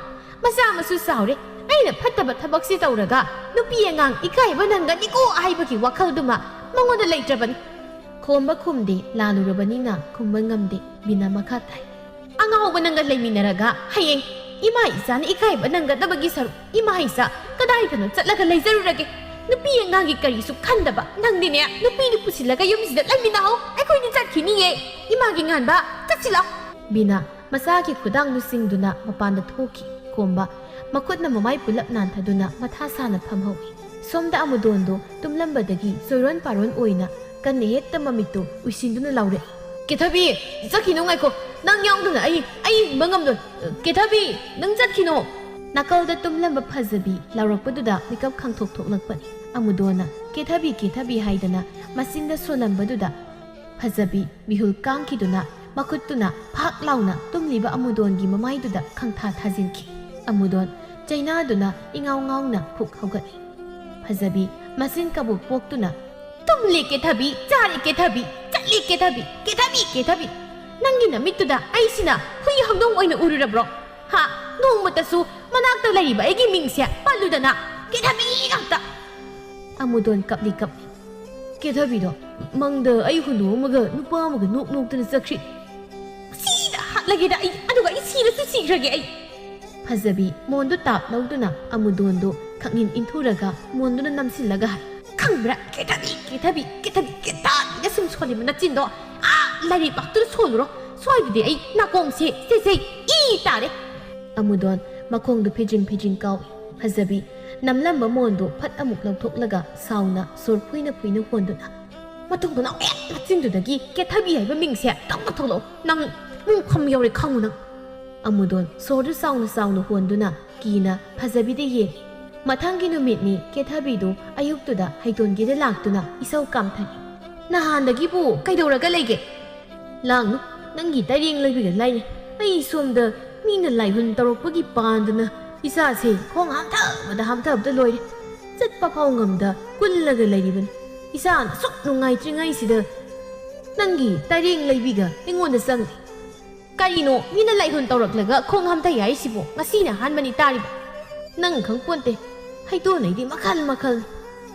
ꯃꯆꯥ ꯃꯁꯨ ꯆꯥꯎꯔꯦ ꯑꯩꯅ ꯐꯠꯇꯕ ꯊꯕꯛꯁꯤ ꯇꯧꯔꯒ ꯅꯨꯄꯤ ꯑꯉꯥꯡ ꯏꯀꯥꯏꯕ ꯅꯪꯒꯅꯤꯀꯣ ꯍꯥꯏꯕꯒꯤ ꯋꯥꯈꯜꯗꯨꯃ ꯃꯉꯣꯟꯗ ꯂꯩꯇ꯭ꯔꯕꯅꯤ ꯈꯣꯝꯕ ꯈꯨꯝꯗꯦ ꯂꯥꯜꯂꯨꯔꯕꯅꯤꯅ ꯈꯨꯝꯕ ꯉꯝꯗꯦ ꯕꯤꯅꯥ ꯃꯈꯥ ꯇꯥꯏ ꯑꯉꯥꯎꯕ ꯅꯪꯒ ꯂꯩꯃꯤꯟꯅꯔꯒ ꯍꯌꯦꯡ ꯏꯃꯥ ꯏꯆꯥꯅ ꯏꯀꯥꯏꯕ ꯅꯪꯒꯗꯕꯒꯤ ꯁꯔꯨꯛ ꯏꯃꯥ ꯏꯆꯥ ꯀꯗꯥꯏꯗꯅꯣ ꯆꯠꯂꯒ ꯂꯩꯖꯔꯨꯔꯒꯦ ꯅꯨꯄꯤ ꯑꯉꯥꯡꯒꯤ ꯀꯔꯤꯁꯨ ꯈꯟꯗꯕ ꯅꯪꯗꯤꯅꯦ ꯅꯨꯄꯤꯗꯨ ꯄꯨꯁꯤꯜꯂꯒ ꯌꯨꯝꯁꯤꯗ ꯂꯩꯃꯤꯟꯅꯍꯧ ꯑꯩꯈꯣꯏꯗꯤ ꯆꯠꯈꯤꯅꯤꯌꯦ ꯏꯃꯥꯒꯤ ꯉꯥꯟꯕ ꯆꯠꯁꯤꯜꯂꯣ ꯕꯤꯅꯥ ꯃꯆꯥꯒꯤ ꯈꯨꯗꯥꯡꯗꯨꯁꯤꯡꯗꯨꯅ ꯃꯄꯥꯟꯗ ꯊꯣꯛꯈꯤ ꯈꯣꯝꯕ ꯃꯈꯨꯠꯅ ꯃꯃꯥꯏ ꯄꯨꯂꯞ ꯅꯥꯟꯊꯗꯨꯅ ꯃꯊꯥ ꯁꯥꯅ ꯐꯝꯍꯧꯏ ꯁꯣꯝꯗ ꯑꯃꯨꯗꯣꯟꯗꯣ ꯇꯨꯝꯂꯝꯕꯗꯒꯤ ꯆꯣꯏꯔꯣꯟ ꯄꯥꯔꯣꯟ ꯑꯣꯏꯅ ꯀꯟꯅ ꯍꯦꯛꯇ ꯃꯃꯤꯠꯇꯨ ꯎꯏꯁꯤꯟꯗꯨꯅ ꯂꯥꯎꯔꯛꯏ ꯀꯦꯊꯕꯤ ꯆꯠꯈꯤꯅꯣ ꯉꯥꯏꯈꯣ ꯅꯪ ꯌꯥꯎꯗꯅ ꯑꯩ ꯍꯤꯡꯕ ꯉꯝꯂꯣꯏ ꯀꯦꯊꯕꯤ ꯅꯪ ꯆꯠꯈꯤꯅꯣ ꯅꯥꯀꯜꯗ ꯇꯨꯝꯂꯝꯕ ꯐꯖꯕꯤ ꯂꯥꯎꯔꯛꯄꯗꯨꯗ ꯃꯤꯀꯞ ꯈꯪꯊꯣꯛ ꯊꯣꯛꯂꯛꯄꯅꯤ ꯑꯃꯨꯗꯣꯟꯅ ꯀꯦꯊꯕꯤ ꯍꯥꯏꯗꯅ ꯃꯆꯤꯟꯗ ꯁꯣꯜꯂꯝꯕꯗꯨꯗ ꯐꯖꯕꯤ ꯃꯤꯍꯨꯜ ꯀꯥꯡꯈꯤꯗꯨꯅ ꯃꯈꯨꯠꯇꯨꯅ ꯐꯥꯛ ꯂꯥꯎꯅ ꯇꯨꯝꯂꯤꯕ ꯑꯃꯨꯗꯣꯟꯒꯤ ꯃꯃꯥꯏꯗꯨꯗ ꯈꯪꯊꯥ ꯊꯥꯖꯤꯟꯈꯤ ꯑꯃꯨꯗꯣꯟ ꯆꯩꯅꯥꯗꯨꯅ ꯏꯉꯥꯎ ꯉꯥꯎꯅ ꯐꯨꯛ ꯍꯧꯒꯠꯂꯤ ꯐꯖꯕꯤ ꯃꯆꯤꯟ ꯀꯕꯨꯛ ꯄꯣꯛꯇꯨꯅ ꯇꯨꯝꯂꯤ ꯀꯦꯊꯕꯤ ꯆꯥꯔꯤ ꯀꯦꯊꯕꯤ ꯆꯠꯂꯤ ꯀꯦꯊꯕꯤ ꯅꯪꯒꯤ ꯅꯃꯤꯠꯇꯨꯗ ꯑꯩꯁꯤꯅ ꯍꯨꯏ ꯍꯧꯗꯣꯡ ꯑꯣꯏꯅ ꯎꯔꯨꯔꯕ꯭ꯔꯣ ꯅꯣꯡꯃꯇꯁꯨ ꯃꯅꯥꯛꯇ ꯂꯩꯔꯤꯕ ꯑꯩꯒꯤ ꯃꯤꯡꯁꯦ ꯄꯜꯂꯨꯗꯅ ꯀꯦꯊꯕꯤ ꯉꯥꯛꯇ ꯑꯃꯨꯗꯣꯟ ꯀꯞꯂꯤ ꯀꯦꯊꯕꯤꯗꯣ ꯃꯪꯗ ꯑꯩ ꯍꯨꯟꯗꯣꯛꯑꯝꯃꯒ ꯅꯨꯄꯥ ꯑꯃꯒ ꯅꯣꯛꯇꯨꯅ ꯆꯠꯈ꯭ꯔꯤ ꯁꯤꯗ ꯍꯥꯠꯂꯒꯦꯗ ꯑꯩ ꯁꯤꯔꯁꯨ ꯁꯤꯈ꯭ꯔꯒꯦ ꯑꯩ ꯐꯖꯕꯤ ꯃꯣꯟꯗꯨ ꯇꯥꯞ ꯂꯧꯗꯨꯅ ꯑꯃꯨꯗꯣꯟꯗꯨ ꯈꯛꯅꯤꯟ ꯏꯟꯊꯨꯔꯒ ꯃꯣꯟꯗꯨꯅ ꯅꯝꯁꯤꯜꯂꯒ ꯍꯥꯏ ꯈꯪꯕ꯭ꯔꯥ ꯀꯦꯊꯕꯤꯒ ꯁꯨꯝ ꯁꯣꯜꯂꯤꯕ ꯅꯆꯤꯟꯗꯣ ꯂꯥꯏꯔꯤꯛ ꯄꯥꯛꯇꯨꯅ ꯁꯣꯜꯂꯨꯔꯣ ꯁ꯭ꯋꯥꯏꯗꯗꯤ ꯑꯩ ꯅꯥꯀꯣꯡꯁꯦ ꯏ ꯇꯥꯔꯦ ꯑꯃꯨꯗꯣꯟ ꯃꯈꯣꯡꯗꯨ ꯐꯤꯖꯤꯟ ꯀꯥꯎꯏ ꯐꯖꯕꯤ ꯅꯝꯂꯝꯕ ꯃꯣꯟꯗꯨ ꯐꯠ ꯑꯃꯨꯛ ꯂꯧꯊꯣꯛꯂꯒ ꯁꯥꯎꯅ ꯁꯣꯔ ꯐꯨꯏꯅ ꯍꯣꯟꯗꯨꯅ ꯃꯇꯨꯡꯗꯨꯅ ꯃꯆꯤꯟꯗꯨꯗꯒꯤ ꯀꯦꯊꯕꯤ ꯍꯥꯏꯕ ꯃꯤꯡꯁꯦ ꯇꯧꯅ ꯊꯣꯛꯂꯛꯑꯣ ꯅꯪ ꯐꯝ ꯌꯧꯔꯦ ꯈꯪꯉꯨ ꯅꯪ ꯑꯃꯨꯗꯣꯟ ꯁꯣꯔꯗꯨ ꯆꯥꯎꯅ ꯍꯣꯟꯗꯨꯅ ꯀꯤꯅ ꯐꯖꯕꯤꯗ ꯌꯦꯡꯉꯤ ꯃꯊꯪꯒꯤ ꯅꯨꯃꯤꯠꯅꯤ ꯀꯦꯊꯕꯤꯗꯨ ꯑꯌꯨꯛꯇꯨꯗ ꯍꯩꯇꯣꯟꯒꯤꯗ ꯂꯥꯛꯇꯨꯅ ꯏꯁꯧ ꯀꯥꯝꯊꯔꯤ ꯅꯍꯥꯟꯗꯒꯤꯕꯨ ꯀꯩꯗꯧꯔꯒ ꯂꯩꯒꯦ ꯂꯥꯡꯅꯨ ꯅꯪꯒꯤ ꯇꯔꯦꯡ ꯂꯩꯕꯤꯒ ꯂꯥꯏꯔꯤ ꯑꯩ ꯁꯣꯝꯗ ꯃꯤꯅ ꯂꯥꯏꯍꯨꯟ ꯇꯧꯔꯛꯄꯒꯤ ꯄꯥꯟꯗꯅ ꯏꯁꯥꯁꯦ ꯈꯣꯡ ꯍꯥꯝꯊꯕꯗ ꯂꯣꯏꯔꯦ ꯆꯠꯄ ꯐꯥꯎ ꯉꯝꯗ ꯀꯨꯜꯂꯒ ꯂꯩꯔꯤꯕꯅꯤ ꯏꯁꯥꯅ ꯑꯁꯨꯛ ꯅꯨꯡꯉꯥꯏꯇ꯭ꯔꯤꯉꯩꯁꯤꯗ ꯅꯪꯒꯤ ꯇꯔꯦꯡ ꯂꯩꯕꯤꯒ ꯑꯩꯉꯣꯟꯗ ꯆꯪꯉꯤ ꯀꯔꯤꯅꯣ ꯃꯤꯅ ꯂꯥꯏꯍꯨꯟ ꯇꯧꯔꯛꯂꯒ ꯈꯣꯡ ꯍꯥꯝꯊꯩ ꯍꯥꯏꯁꯤꯕꯣ ꯉꯁꯤꯅ ꯑꯍꯥꯟꯕꯅꯤ ꯇꯥꯔꯤꯕ ꯅꯪ ꯈꯪꯄꯣꯟꯇꯦ ꯍꯩꯇꯣꯟꯅꯩꯗꯤ ꯃꯈꯜ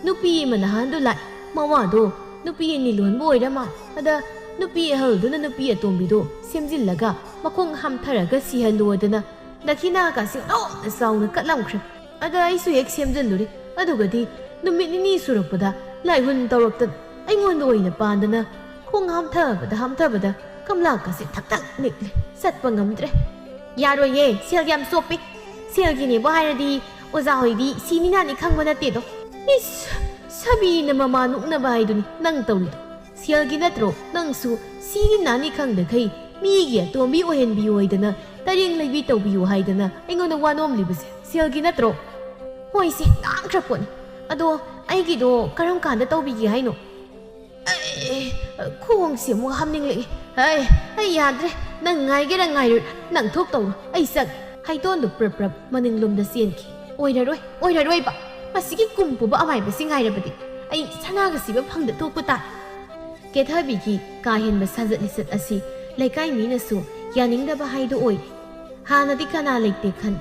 ꯅꯨꯄꯤ ꯑꯃ ꯅꯍꯥꯟꯗꯨ ꯂꯥꯛꯏ ꯃꯋꯥꯗꯣ ꯅꯨꯄꯤ ꯑꯅꯤ ꯂꯣꯟꯕ ꯑꯣꯏꯔ ꯃꯥꯜꯂꯦ ꯑꯗ ꯅꯨꯄꯤ ꯑꯍꯜꯗꯨꯅ ꯅꯨꯄꯤ ꯑꯇꯣꯝꯕꯤꯗꯣ ꯁꯦꯝꯖꯤꯜꯂꯒ ꯃꯈꯣꯡ ꯍꯥꯝꯊꯔꯒ ꯁꯤꯍꯜꯂꯣꯗꯅ ꯗꯈꯤꯅꯥꯒꯁꯤ ꯆꯥꯎꯅ ꯆꯥꯎꯅ ꯀꯠꯂꯝꯈ꯭ꯔꯦ ꯑꯗ ꯑꯩꯁꯨ ꯍꯦꯛ ꯁꯦꯝꯖꯤꯜꯂꯨꯔꯦ ꯑꯗꯨꯒꯗꯤ ꯅꯨꯃꯤꯠ ꯅꯤꯅꯤ ꯁꯨꯔꯛꯄꯗ ꯂꯥꯏꯍꯨꯟ ꯇꯧꯔꯛꯇꯅ ꯑꯩꯉꯣꯟꯗ ꯑꯣꯏꯅ ꯄꯥꯟꯗꯅ ꯈꯣꯡ ꯍꯥꯝꯊꯕꯗ ꯀꯝꯂꯥꯀꯁꯤ ꯊꯛ ꯅꯤꯛꯂꯦ ꯆꯠꯄ ꯉꯝꯗ꯭ꯔꯦ ꯌꯥꯔꯣꯏꯌꯦ ꯁꯦꯜ ꯌꯥꯝ ꯆꯣꯞꯄꯤ ꯁꯦꯜꯒꯤꯅꯦꯕꯨ ꯍꯥꯏꯔꯗꯤ ꯑꯣꯖꯥ ꯍꯣꯏꯗꯤ ꯁꯤꯅꯤ ꯅꯥꯅꯤ ꯈꯪꯕ ꯅꯠꯇꯦꯗꯣ ꯏꯁ ꯁꯥꯕꯤꯅ ꯃꯃꯥ ꯅꯨꯛꯅꯕ ꯍꯥꯏꯗꯨꯅꯤ ꯅꯪ ꯇꯧꯔꯤꯗꯣ ꯁꯦꯜꯒꯤ ꯅꯠꯇ꯭ꯔꯣ ꯅꯪꯁꯨ ꯁꯤꯅꯤ ꯅꯥꯅꯤ ꯈꯪꯗꯈꯩ ꯃꯤꯒꯤ ꯑꯇꯣꯝꯕꯤ ꯑꯣꯏꯍꯟꯕꯤꯌꯣꯏꯗꯅ ꯇꯔꯦꯡ ꯂꯩꯕꯤ ꯇꯧꯕꯤꯌꯨ ꯍꯥꯏꯗꯅ ꯑꯩꯉꯣꯟꯗ ꯋꯥꯅꯣꯝꯂꯤꯕꯁꯦ ꯁꯦꯜꯒꯤ ꯅꯠꯇ꯭ꯔꯣ ꯍꯣꯏꯁꯦ ꯉꯥꯡꯈ꯭ꯔ ꯄꯣꯠꯅꯤ ꯑꯗꯣ ꯑꯩꯒꯤꯗꯣ ꯀꯔꯝ ꯀꯥꯟꯗ ꯇꯧꯕꯤꯒꯦ ꯍꯥꯏꯅꯣ ꯈꯣꯡꯁꯦ ꯑꯃꯨꯛ ꯍꯥꯝꯅꯤꯡꯂꯛꯏ ꯑꯩ ꯌꯥꯗ꯭ꯔꯦ ꯅꯪ ꯉꯥꯏꯒꯦꯔ ꯉꯥꯏꯔꯣꯏꯔ ꯅꯪ ꯊꯣꯛ ꯇꯧꯔꯣ ꯑꯩ ꯆꯠꯒꯦ ꯍꯩꯇꯣꯟꯗꯨ ꯄ꯭ꯔꯞ ꯃꯅꯤꯡꯂꯣꯝꯗ ꯆꯦꯟꯈꯤ ꯑꯣꯏꯔꯔꯣꯏꯕ ꯃꯁꯤꯒꯤ ꯀꯨꯝ ꯄꯨꯕ ꯑꯃꯥꯏꯕꯁꯤꯡ ꯉꯥꯏꯔꯕꯗꯤ ꯑꯩ ꯁꯅꯥꯒ ꯁꯤꯕ ꯐꯪꯗ ꯊꯣꯛꯄ ꯇꯥꯏ ꯀꯦꯊꯕꯤꯒꯤ ꯀꯥ ꯍꯦꯟꯕ ꯁꯥꯖꯠ ꯂꯤꯆꯠ ꯑꯁꯤ ꯂꯩꯀꯥꯏ ꯃꯤꯅꯁꯨ ꯌꯥꯅꯤꯡꯗꯕ ꯍꯥꯏꯗꯨ ꯑꯣꯏꯔꯦ ꯍꯥꯟꯅꯗꯤ ꯀꯅꯥ ꯂꯩꯇꯦ ꯈꯟ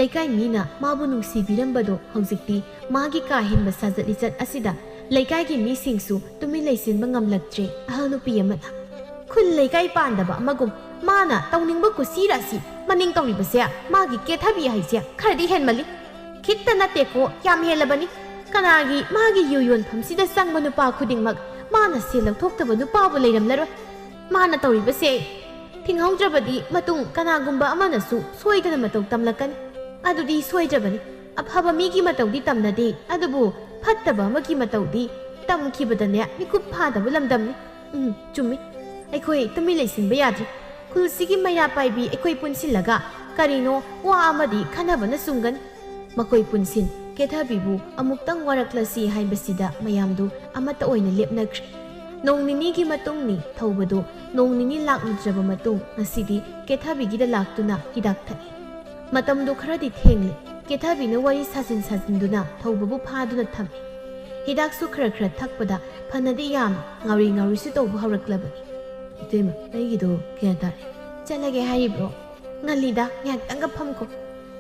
ꯂꯩꯀꯥꯏ ꯃꯤꯅ ꯃꯥꯕꯨ ꯅꯨꯡꯁꯤꯕꯤꯔꯝꯕꯗꯣ ꯍꯧꯖꯤꯛꯇꯤ ꯃꯥꯒꯤ ꯀꯥ ꯍꯦꯟꯕ ꯁꯥꯖꯠ ꯂꯤꯆꯠ ꯑꯁꯤꯗ ꯂꯩꯀꯥꯏꯒꯤ ꯃꯤꯁꯤꯡꯁꯨ ꯇꯨꯃꯤꯟ ꯂꯩꯁꯤꯟꯕ ꯉꯝꯂꯛꯇ꯭ꯔꯦ ꯑꯍꯜ ꯅꯨꯄꯤ ꯑꯃꯅ ꯈꯨꯜ ꯂꯩꯀꯥꯏ ꯄꯥꯟꯗꯕ ꯑꯃꯒꯨꯝ ꯃꯥꯅ ꯇꯧꯅꯤꯡꯕ ꯀꯨꯁꯤꯔꯥꯁꯤ ꯃꯅꯤꯡ ꯇꯧꯔꯤꯕꯁꯦ ꯃꯥꯒꯤ ꯀꯦꯊꯕꯤ ꯍꯥꯏꯁꯦ ꯈꯔꯗꯤ ꯍꯦꯟꯃꯜꯂꯤ ꯈꯤꯠꯇ ꯅꯠꯇꯦꯀꯣ ꯌꯥꯝ ꯍꯦꯜꯂꯕꯅꯤ ꯀꯅꯥꯒꯤ ꯃꯥꯒꯤ ꯌꯨ ꯌꯣꯟꯐꯝꯁꯤꯗ ꯆꯪꯕ ꯅꯨꯄꯥ ꯈꯨꯗꯤꯡꯃꯛ ꯃꯥꯅ ꯁꯦꯜ ꯂꯧꯊꯣꯛꯇꯕ ꯅꯨꯄꯥꯕꯨ ꯂꯩꯔꯝꯂꯔꯣꯏ ꯃꯥꯅ ꯇꯧꯔꯤꯕꯁꯦ ꯊꯤꯡꯍꯧꯗ꯭ꯔꯕꯗꯤ ꯃꯇꯨꯡ ꯀꯅꯥꯒꯨꯝꯕ ꯑꯃꯅꯁꯨ ꯁꯣꯏꯗꯅ ꯃꯇꯧ ꯇꯝꯂꯛꯀꯅꯤ ꯑꯗꯨꯗꯤ ꯁꯣꯏꯗ꯭ꯔꯕꯅꯤ ꯑꯐꯕ ꯃꯤꯒꯤ ꯃꯇꯧꯗꯤ ꯇꯝꯅꯗꯦ ꯑꯗꯨꯕꯨ ꯐꯠꯇꯕ ꯑꯃꯒꯤ ꯃꯇꯧꯗꯤ ꯇꯝꯈꯤꯕꯗꯅꯦ ꯃꯤꯀꯨꯞ ꯐꯥꯗꯕ ꯂꯝꯗꯝꯅꯤ ꯆꯨꯝꯃꯤ ꯑꯩꯈꯣꯏ ꯇꯨꯃꯤꯟ ꯂꯩꯁꯤꯟꯕ ꯌꯥꯗ꯭ꯔꯤ ꯈꯨꯜꯁꯤꯒꯤ ꯃꯩꯔꯥ ꯄꯥꯏꯕꯤ ꯑꯩꯈꯣꯏ ꯄꯨꯟꯁꯤꯜꯂꯒ ꯀꯔꯤꯅꯣ ꯋꯥ ꯑꯃꯗꯤ ꯈꯟꯅꯕꯅ ꯆꯨꯝꯒꯅꯤ ꯃꯈꯣꯏ ꯄꯨꯟꯁꯤꯟ ꯀꯦꯊꯕꯤꯕꯨ ꯑꯃꯨꯛꯇꯪ ꯋꯥꯔꯛꯂꯁꯤ ꯍꯥꯏꯕꯁꯤꯗ ꯃꯌꯥꯝꯗꯨ ꯑꯃꯠꯇ ꯑꯣꯏꯅ ꯂꯦꯞꯅꯈ꯭ꯔꯦ ꯅꯣꯡ ꯅꯤꯅꯤꯒꯤ ꯃꯇꯨꯡꯅꯤ ꯊꯧꯕꯗꯨ ꯅꯣꯡ ꯅꯤꯅꯤ ꯂꯥꯛꯂꯨꯗ꯭ꯔꯕ ꯃꯇꯨꯡ ꯉꯁꯤꯗꯤ ꯀꯦꯊꯕꯤꯒꯤꯗ ꯂꯥꯛꯇꯨꯅ ꯍꯤꯗꯥꯛ ꯊꯛꯏ ꯃꯇꯝꯗꯨ ꯈꯔꯗꯤ ꯊꯦꯡꯂꯦ ꯀꯦꯊꯕꯤꯅ ꯋꯥꯔꯤ ꯁꯥꯖꯤꯟꯗꯨꯅ ꯊꯧꯕꯕꯨ ꯐꯥꯗꯨꯅ ꯊꯝꯃꯤ ꯍꯤꯗꯥꯛꯁꯨ ꯈꯔ ꯊꯛꯄꯗ ꯐꯅꯗꯤ ꯌꯥꯝ ꯉꯥꯎꯔꯤꯁꯨ ꯇꯧꯕ ꯍꯧꯔꯛꯂꯕꯅꯤ ꯏꯇꯩꯃ ꯑꯩꯒꯤꯗꯣ ꯀꯌꯥ ꯇꯥꯔꯦ ꯆꯠꯂꯒꯦ ꯍꯥꯏꯔꯤꯕ꯭ꯔꯣ ꯉꯜꯂꯤꯗ ꯉꯥꯏꯍꯥꯛꯇꯪꯒ ꯐꯝꯈꯣ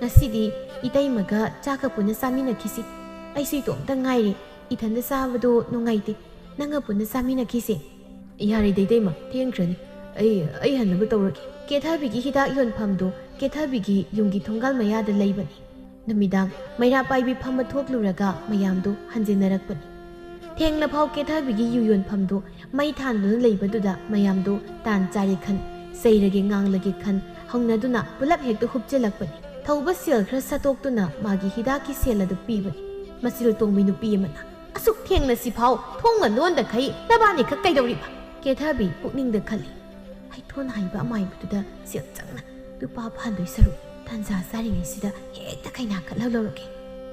ꯉꯁꯤꯗꯤ ꯏꯇꯩꯃꯒ ꯆꯥꯛꯀ ꯄꯨꯟꯅ ꯆꯥꯃꯤꯟꯅꯈꯤꯁꯤ ꯑꯩꯁꯨ ꯏꯇꯣꯝꯇ ꯉꯥꯏꯔꯦ ꯏꯊꯟꯗ ꯆꯥꯕꯗꯣ ꯅꯨꯡꯉꯥꯏꯇꯦ ꯅꯪꯒ ꯄꯨꯟꯅ ꯆꯥꯃꯤꯟꯅꯈꯤꯁꯦ ꯌꯥꯔꯦꯗ ꯏꯇꯩꯃ ꯊꯦꯡꯈ꯭ꯔꯅꯤ ꯑꯩ ꯍꯟꯅꯕ ꯇꯧꯔꯒꯦ ꯀꯦꯊꯕꯤꯒꯤ ꯍꯤꯗꯥꯛ ꯌꯣꯟꯐꯝꯗꯣ ꯀꯦꯊꯕꯤꯒꯤ ꯌꯨꯝꯒꯤ ꯊꯣꯡꯒꯥꯜ ꯃꯌꯥꯗ ꯂꯩꯕꯅꯤ ꯅꯨꯃꯤꯗꯥꯡ ꯃꯩꯔꯥ ꯄꯥꯏꯕꯤ ꯐꯝꯕ ꯊꯣꯛꯂꯨꯔꯒ ꯃꯌꯥꯝꯗꯨ ꯍꯟꯖꯤꯟꯅꯔꯛꯄꯅꯤ ꯊꯦꯡꯂꯐꯥꯎ ꯀꯦꯊꯕꯤꯒꯤ ꯌꯨ ꯌꯣꯟꯐꯝꯗꯨ ꯃꯩ ꯊꯥꯟꯗꯨꯅ ꯂꯩꯕꯗꯨꯗ ꯃꯌꯥꯝꯗꯨ ꯇꯥꯟ ꯆꯥꯔꯦ ꯈꯟ ꯆꯩꯔꯒꯦ ꯉꯥꯡꯂꯒꯦ ꯈꯟ ꯍꯧꯅꯗꯨꯅ ꯄꯨꯂꯞ ꯍꯦꯛꯇ ꯍꯨꯞꯆꯜꯂꯛꯄꯅꯤ ꯊꯧꯕ ꯁꯦꯜ ꯈꯔ ꯁꯠꯇꯣꯛꯇꯨꯅ ꯃꯥꯒꯤ ꯍꯤꯗꯥꯛꯀꯤ ꯁꯦꯜ ꯑꯗꯨ ꯄꯤꯕꯅꯤ ꯃꯆꯤꯜ ꯇꯣꯡꯕꯤ ꯅꯨꯄꯤ ꯑꯃꯅ ꯑꯁꯨꯛ ꯊꯦꯡꯅ ꯁꯤꯐꯥꯎ ꯊꯣꯡꯒ ꯂꯣꯟꯗꯈꯩ ꯅꯕꯥꯅꯤꯈꯛ ꯀꯩꯗꯧꯔꯤꯕ ꯀꯦꯊꯕꯤ ꯄꯨꯛꯅꯤꯡꯗ ꯈꯜꯂꯤ ꯍꯩꯊꯣꯟ ꯍꯥꯏꯕ ꯑꯃꯥꯏꯕꯗꯨꯗ ꯁꯦꯜ ꯆꯪꯅ ꯂꯨꯄꯥ ꯐꯥꯟꯗꯣꯏ ꯁꯔꯨꯛ ꯇꯥꯟꯖꯥ ꯆꯥꯔꯤꯉꯩꯁꯤꯗ ꯍꯦꯛꯇ ꯀꯩꯅꯥ ꯀꯠꯍꯧꯔꯒꯦ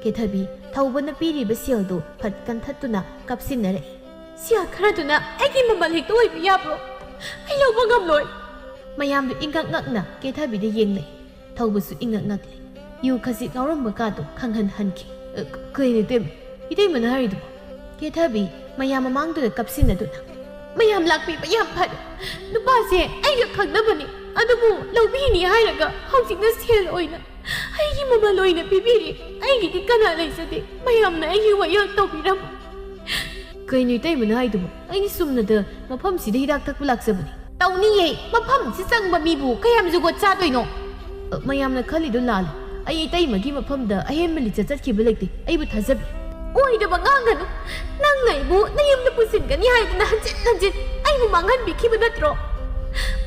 ꯀꯦꯊꯕꯤ ꯊꯧꯕꯅ ꯄꯤꯔꯤꯕ ꯁꯦꯜꯗꯨ ꯐꯠ ꯀꯟꯊꯠꯇꯨꯅ ꯀꯞꯁꯤꯟꯅꯔꯛꯏ ꯁꯦꯜ ꯈꯔꯗꯨꯅ ꯑꯩꯒꯤ ꯃꯃꯜ ꯍꯦꯛꯇ ꯑꯣꯏꯕ ꯌꯥꯕ꯭ꯔꯣ ꯑꯩ ꯂꯧꯕ ꯉꯝꯂꯣꯏ ꯃꯌꯥꯝꯗꯨ ꯏꯪꯉꯛ ꯉꯛꯅ ꯀꯦꯊꯕꯤꯗ ꯌꯦꯡꯂꯛꯏ ꯊꯧꯕꯁꯨ ꯏꯪꯉꯛ ꯉꯛꯂꯤ ꯌꯨ ꯈꯖꯤꯛ ꯉꯥꯎꯔꯝꯕ ꯀꯥꯗꯣ ꯈꯪꯍꯟꯍꯟꯈꯤ ꯀꯩꯅꯣ ꯏꯇꯩꯃꯅ ꯍꯥꯏꯔꯤꯗꯨꯕꯣ ꯀꯦꯊꯕꯤ ꯃꯌꯥꯝ ꯃꯃꯥꯡꯗꯨꯗ ꯀꯞꯁꯤꯟꯅꯗꯨꯅ ꯃꯌꯥꯝ ꯂꯥꯛꯄꯤꯕ ꯌꯥꯝ ꯐꯔꯦ ꯅꯨꯄꯥꯁꯦ ꯑꯩꯒ ꯈꯪꯅꯕꯅꯤ ꯑꯗꯨꯕꯨ ꯂꯧꯕꯤꯅꯤ ꯍꯥꯏꯔꯒ ꯍꯧꯖꯤꯛꯅ ꯁꯦꯜ ꯑꯣꯏꯅ ꯑꯩꯒꯤ ꯃꯃꯜ ꯑꯣꯏꯅ ꯄꯤꯕꯤꯔꯤ ꯑꯩꯒꯤꯗꯤ ꯀꯅꯥ ꯂꯩꯖꯗꯦ ꯃꯌꯥꯝꯅ ꯑꯩꯒꯤ ꯋꯥꯌꯦꯜ ꯇꯧꯕꯤꯔꯝꯃꯨ ꯀꯩꯅꯣ ꯏꯇꯩꯃꯅ ꯍꯥꯏꯗꯨꯕꯨ ꯑꯩ ꯁꯨꯝꯅꯗ ꯃꯐꯝꯁꯤꯗ ꯍꯤꯗꯥꯛ ꯊꯛꯄ ꯂꯥꯛꯆꯕꯅꯤ ꯇꯧꯅꯤꯌꯦ ꯃꯐꯝꯁꯤ ꯆꯪꯕ ꯃꯤꯕꯨ ꯀꯌꯥꯝ ꯖꯨꯒꯣꯠ ꯆꯥꯗꯣꯏꯅꯣ ꯃꯌꯥꯝꯅ ꯈꯜꯂꯤꯗꯣ ꯂꯥꯜꯂꯦ ꯑꯩ ꯏꯇꯩꯃꯒꯤ ꯃꯐꯝꯗ ꯑꯍꯦꯟꯕ ꯂꯤꯆꯠ ꯆꯠꯈꯤꯕ ꯂꯩꯇꯦ ꯑꯩꯕꯨ ꯊꯥꯖꯕꯤ ꯑꯣꯏꯗꯕ ꯉꯥꯡꯒꯅꯨ ꯅꯪꯅ ꯑꯩꯕꯨ ꯅꯌꯨꯝꯗ ꯄꯨꯁꯤꯟꯒꯅꯤ ꯍꯥꯏꯗꯅ ꯍꯟꯖꯤꯟ ꯍꯟꯖꯤꯟ ꯑꯩꯕꯨ ꯃꯥꯡꯍꯟꯕꯤꯈꯤꯕ ꯅꯠꯇ꯭ꯔꯣ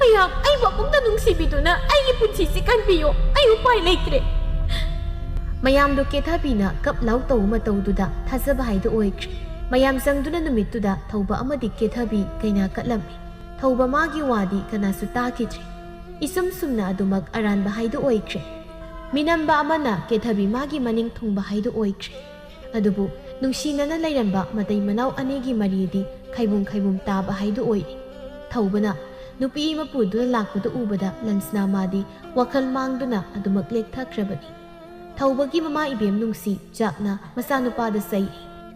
ꯃꯌꯥꯝ ꯑꯩꯕꯨ ꯑꯃꯨꯛꯇ ꯅꯨꯡꯁꯤꯕꯤꯗꯨꯅ ꯑꯩꯒꯤ ꯄꯨꯟꯁꯤꯁꯤ ꯀꯟꯕꯤꯌꯣ ꯑꯩ ꯎꯄꯥꯏ ꯂꯩꯇ꯭ꯔꯦ ꯃꯌꯥꯝꯗꯣ ꯀꯦꯊꯕꯤꯅ ꯀꯞ ꯂꯥꯎ ꯇꯧꯕ ꯃꯇꯧꯗꯨꯗ ꯊꯥꯖꯕ ꯍꯥꯏꯗꯨ ꯑꯣꯏꯈ꯭ꯔꯦ ꯃꯌꯥꯝ ꯆꯪꯗꯨꯅ ꯅꯨꯃꯤꯠꯇꯨꯗ ꯊꯧꯕ ꯑꯃꯗꯤ ꯀꯦꯊꯕꯤ ꯀꯩꯅꯥ ꯀꯠꯂꯝꯃꯤ ꯊꯧꯕ ꯃꯥꯒꯤ ꯋꯥꯗꯤ ꯀꯅꯥꯁꯨ ꯇꯥꯈꯤꯗ꯭ꯔꯦ ꯏꯁꯨꯝ ꯁꯨꯝꯅ ꯑꯗꯨꯃꯛ ꯑꯔꯥꯟꯕ ꯍꯥꯏꯗꯨ ꯑꯣꯏꯈ꯭ꯔꯦ ꯃꯤꯅꯝꯕ ꯑꯃꯅ ꯀꯦꯊꯕꯤ ꯃꯥꯒꯤ ꯃꯅꯤꯡ ꯊꯨꯡꯕ ꯍꯥꯏꯗꯨ ꯑꯣꯏꯈ꯭ꯔꯦ ꯑꯗꯨꯕꯨ ꯅꯨꯡꯁꯤꯅꯅ ꯂꯩꯔꯝꯕ ꯃꯇꯩ ꯃꯅꯥꯎ ꯑꯅꯤꯒꯤ ꯃꯔꯤꯗꯤ ꯈꯩꯕꯨꯝ ꯇꯥꯕ ꯍꯥꯏꯗꯨ ꯑꯣꯏꯔꯤ ꯊꯧꯕꯅ ꯅꯨꯄꯤ ꯃꯄꯨꯗꯨꯅ ꯂꯥꯛꯄꯗꯨ ꯎꯕꯗ ꯂꯟꯁꯅꯥ ꯃꯥꯗꯤ ꯋꯥꯈꯜ ꯃꯥꯡꯗꯨꯅ ꯑꯗꯨꯃꯛ ꯂꯦꯛꯊꯈ꯭ꯔꯕꯅꯤ ꯊꯧꯕꯒꯤ ꯃꯃꯥ ꯏꯕꯦꯝ ꯅꯨꯡꯁꯤ ꯖꯥꯛꯅ ꯃꯆꯥꯅꯨꯄꯥꯗ ꯆꯩ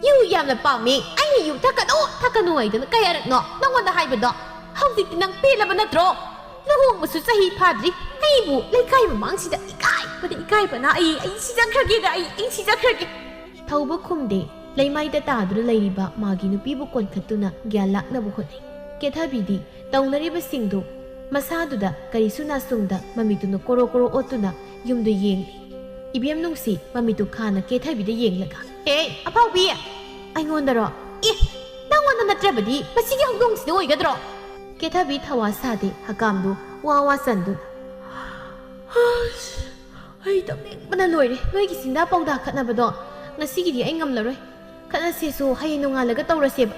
ꯌꯨ ꯌꯥꯝꯅ ꯄꯥꯝꯃꯤ ꯑꯩꯅ ꯌꯨ ꯊꯛꯀꯅꯨ ꯍꯥꯏꯗꯅ ꯀꯌꯥꯔꯛꯅꯣ ꯅꯪꯉꯣꯟꯗ ꯍꯥꯏꯕꯗꯣ ꯍꯧꯖꯤꯛꯇꯤ ꯅꯪ ꯄꯦꯜꯂꯕ ꯅꯠꯇ꯭ꯔꯣ ꯂꯨꯍꯣꯡꯕꯁꯨ ꯆꯍꯤ ꯐꯥꯗ꯭ꯔꯤ ꯑꯩꯕꯨ ꯂꯩꯀꯥꯏ ꯃꯃꯥꯡꯁꯤꯗ ꯏꯀꯥꯏꯕꯅ ꯑꯩ ꯁꯤꯖꯈ꯭ꯔꯒꯦꯗ ꯑꯩ ꯁꯤꯖꯈ꯭ꯔꯒꯦ ꯊꯧꯕ ꯈꯨꯝꯗꯦ ꯂꯩꯃꯥꯏꯗ ꯇꯥꯗꯨꯅ ꯂꯩꯔꯤꯕ ꯃꯥꯒꯤ ꯅꯨꯄꯤꯕꯨ ꯀꯣꯟꯈꯠꯇꯨꯅ ꯒ꯭ꯌꯥꯟ ꯂꯥꯛꯅꯕ ꯍꯣꯠꯅꯩ ꯀꯦꯊꯕꯤꯗꯤ ꯇꯧꯅꯔꯤꯕꯁꯤꯡꯗꯨ ꯃꯁꯥꯗꯨꯗ ꯀꯔꯤꯁꯨ ꯅꯥꯁꯨꯡꯗ ꯃꯃꯤꯠꯇꯨꯅ ꯀꯣꯔꯣ ꯑꯣꯠꯇꯨꯅ ꯌꯨꯝꯗꯨ ꯌꯦꯡꯂꯤ ꯏꯕꯦꯝ ꯅꯨꯡꯁꯤ ꯃꯃꯤꯠꯇꯨ ꯈꯥꯅ ꯀꯦꯊꯕꯤꯗ ꯌꯦꯡꯂꯒ ꯑꯐꯥꯎꯕꯤ ꯑꯩꯉꯣꯟꯗꯔꯣ ꯅꯪꯉꯣꯟꯗ ꯅꯠꯇ꯭ꯔꯕꯗꯤ ꯃꯁꯤꯒꯤ ꯍꯧꯗꯣꯡꯁꯤꯗ ꯑꯣꯏꯒꯗ꯭ꯔꯣ ꯀꯦꯊꯕꯤ ꯊꯋꯥ ꯁꯥꯗꯦ ꯍꯀꯥꯝꯗꯨ ꯋꯥ ꯆꯟꯗꯨꯅ ꯑꯩ ꯇꯝꯅꯤꯡꯕꯅ ꯂꯣꯏꯔꯦ ꯅꯣꯏꯒꯤ ꯁꯤꯡꯗꯥ ꯄꯧꯗꯥ ꯈꯠꯅꯕꯗꯣ ꯉꯁꯤꯒꯤꯗꯤ ꯑꯩ ꯉꯝꯂꯔꯣꯏ ꯈꯠꯅꯁꯦꯁꯨ ꯍꯌꯦꯡ ꯅꯣꯡꯉꯥꯜꯂꯒ ꯇꯧꯔꯁꯦꯕ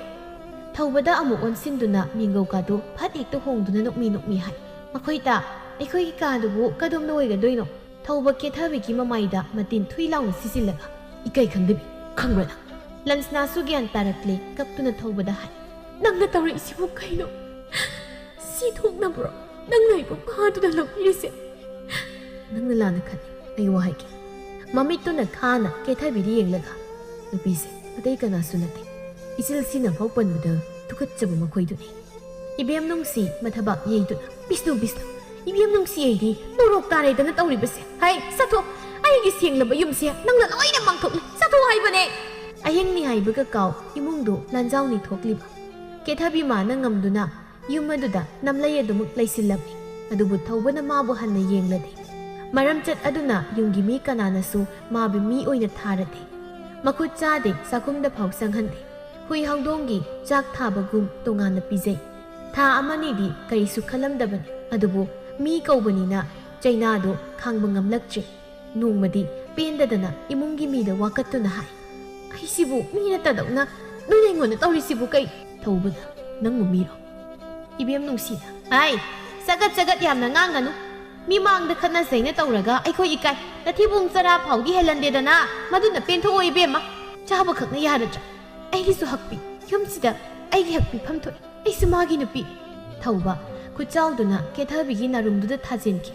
ꯊꯧꯕꯗ ꯑꯃꯨꯛ ꯑꯣꯟꯁꯤꯟꯗꯨꯅ ꯃꯤꯡꯒꯧꯀꯥꯗꯨ ꯐꯠ ꯍꯦꯛꯇ ꯍꯣꯡꯗꯨꯅ ꯅꯣꯛꯃꯤ ꯍꯥꯏ ꯃꯈꯣꯏꯇ ꯑꯩꯈꯣꯏꯒꯤ ꯀꯥꯗꯨꯕꯨ ꯀꯗꯣꯝꯗ ꯑꯣꯏꯒꯗꯣꯏꯅꯣ ꯊꯧꯕ ꯀꯦꯊꯕꯤꯒꯤ ꯃꯃꯥꯏꯗ ꯃꯇꯤꯟ ꯊꯨꯏ ꯂꯥꯎꯅ ꯁꯤꯖꯤꯜꯂꯒ ꯏꯀꯥꯏ ꯈꯪꯗꯕꯤ ꯈꯪꯕ꯭ꯔ ꯅꯪ ꯂꯟꯁꯅꯥꯁꯨ ꯒ꯭ꯌꯥꯟ ꯇꯥꯔꯛꯂꯦ ꯀꯞꯇꯨꯅ ꯊꯧꯕꯗ ꯍꯥꯏ ꯅꯪꯅ ꯇꯧꯔꯛꯏꯁꯤꯕꯨ ꯀꯩꯅꯣ ꯁꯤ ꯊꯣꯛꯅꯕ꯭ꯔꯣ ꯅꯪꯅ ꯑꯩꯕꯨ ꯐꯥꯗꯨꯅ ꯂꯧꯕꯤꯔꯤꯁꯦ ꯅꯪꯅ ꯂꯥꯟꯅ ꯈꯜꯂꯤ ꯑꯩ ꯋꯥꯍꯩꯒꯦ ꯃꯃꯤꯠꯇꯨꯅ ꯈꯥꯅ ꯀꯦꯊꯕꯤꯗ ꯌꯦꯡꯂꯒ ꯅꯨꯄꯤꯁꯦ ꯑꯇꯩ ꯀꯅꯥꯁꯨ ꯅꯠꯇꯦ ꯏꯆꯤꯜꯁꯤꯅ ꯐꯥꯎ ꯄꯟꯕꯗ ꯇꯨꯀꯠꯆꯕ ꯃꯈꯣꯏꯗꯨꯅꯤ ꯏꯕꯦꯝ ꯅꯨꯡꯁꯤ ꯃꯊꯕꯥꯛ ꯌꯩꯗꯨꯅ ꯕꯤꯁꯅꯨ ꯏꯕꯦꯝ ꯅꯨꯡꯁꯤ ꯑꯩꯗꯤ ꯃꯣꯔꯣꯛ ꯇꯥꯔꯦꯗꯅ ꯇꯧꯔꯤꯕꯁꯦ ꯍꯩ ꯆꯠꯊꯣ ꯑꯩꯒꯤ ꯁꯦꯡꯂꯕ ꯌꯨꯝꯁꯦ ꯅꯪꯅ ꯂꯣꯏꯅ ꯃꯥꯡꯊꯣꯛꯂꯦ ꯆꯠꯊꯣ ꯍꯥꯏꯕꯅꯦ ꯑꯍꯤꯡꯅꯤ ꯍꯥꯏꯕꯒ ꯀꯥꯎ ꯏꯃꯨꯡꯗꯨ ꯂꯥꯟꯖꯥꯎꯅꯤ ꯊꯣꯛꯂꯤꯕ ꯀꯦꯊꯕꯤ ꯃꯥꯅ ꯉꯝꯗꯨꯅ ꯌꯨꯝ ꯑꯗꯨꯗ ꯅꯝꯂꯩ ꯑꯗꯨꯃꯛ ꯂꯩꯁꯤꯜꯂꯝꯃꯤ ꯑꯗꯨꯕꯨ ꯊꯧꯕꯅ ꯃꯥꯕꯨ ꯍꯟꯅ ꯌꯦꯡꯂꯗꯤ ꯃꯔꯝꯆꯠ ꯑꯗꯨꯅ ꯌꯨꯝꯒꯤ ꯃꯤ ꯀꯅꯥꯅꯁꯨ ꯃꯥꯕꯨ ꯃꯤ ꯑꯣꯏꯅ ꯊꯥꯔꯗꯦ ꯃꯈꯨꯠ ꯆꯥꯗꯦ ꯆꯥꯛꯈꯨꯝꯗ ꯐꯥꯎ ꯆꯪꯍꯟꯗꯦ ꯍꯨꯏ ꯍꯧꯗꯣꯡꯒꯤ ꯆꯥꯛ ꯊꯥꯕꯒꯨꯝ ꯇꯣꯉꯥꯟꯅ ꯄꯤꯖꯩ ꯊꯥ ꯑꯃꯅꯤꯗꯤ ꯀꯔꯤꯁꯨ ꯈꯜꯂꯝꯗꯕꯅꯤ ꯑꯗꯨꯕꯨ ꯃꯤ ꯀꯧꯕꯅꯤꯅ ꯆꯩꯅꯥꯗꯣ ꯈꯥꯡꯕ ꯉꯝꯂꯛꯇ꯭ꯔꯦ ꯅꯣꯡꯃꯗꯤ ꯄꯦꯟꯗꯗꯅ ꯏꯃꯨꯡꯒꯤ ꯃꯤꯗ ꯋꯥꯀꯠꯇꯨꯅ ꯍꯥꯏ ꯑꯩꯁꯤꯕꯨ ꯃꯤ ꯅꯠꯇꯗꯧꯅ ꯅꯣꯏꯅ ꯑꯩꯉꯣꯟꯗ ꯇꯧꯔꯤꯁꯤꯕꯨ ꯀꯩ ꯊꯧꯕꯗ ꯅꯪꯕꯨ ꯃꯤꯔꯣ ꯏꯕꯦꯝ ꯅꯨꯡꯁꯤꯅ ꯆꯒꯠ ꯌꯥꯝꯅ ꯉꯥꯡꯒꯅꯨ ꯃꯤꯃꯥꯡꯗ ꯈꯠꯅꯖꯩꯅ ꯇꯧꯔꯒ ꯑꯩꯈꯣꯏ ꯏꯀꯥꯏ ꯅꯊꯤꯕꯣꯡ ꯆꯔꯥ ꯐꯥꯎꯗꯤ ꯍꯦꯜꯂꯟꯗꯦꯗꯅ ꯃꯗꯨꯅ ꯄꯦꯟꯊꯣꯛꯑꯣ ꯏꯕꯦꯝꯃ ꯆꯥꯕ ꯈꯛꯅ ꯌꯥꯔꯗ꯭ꯔꯥ ꯑꯩꯒꯤꯁꯨ ꯍꯛꯄꯤ ꯌꯨꯝꯁꯤꯗ ꯑꯩꯒꯤ ꯍꯛꯄꯤꯐꯝ ꯊꯣꯛꯏ ꯑꯩꯁꯨ ꯃꯥꯒꯤ ꯅꯨꯄꯤ ꯊꯧꯕ ꯈꯨꯠꯆꯥꯎꯗꯨꯅ ꯀꯦꯊꯕꯤꯒꯤ ꯅꯥꯔꯨꯝꯗꯨꯗ ꯊꯥꯖꯤꯟꯈꯤ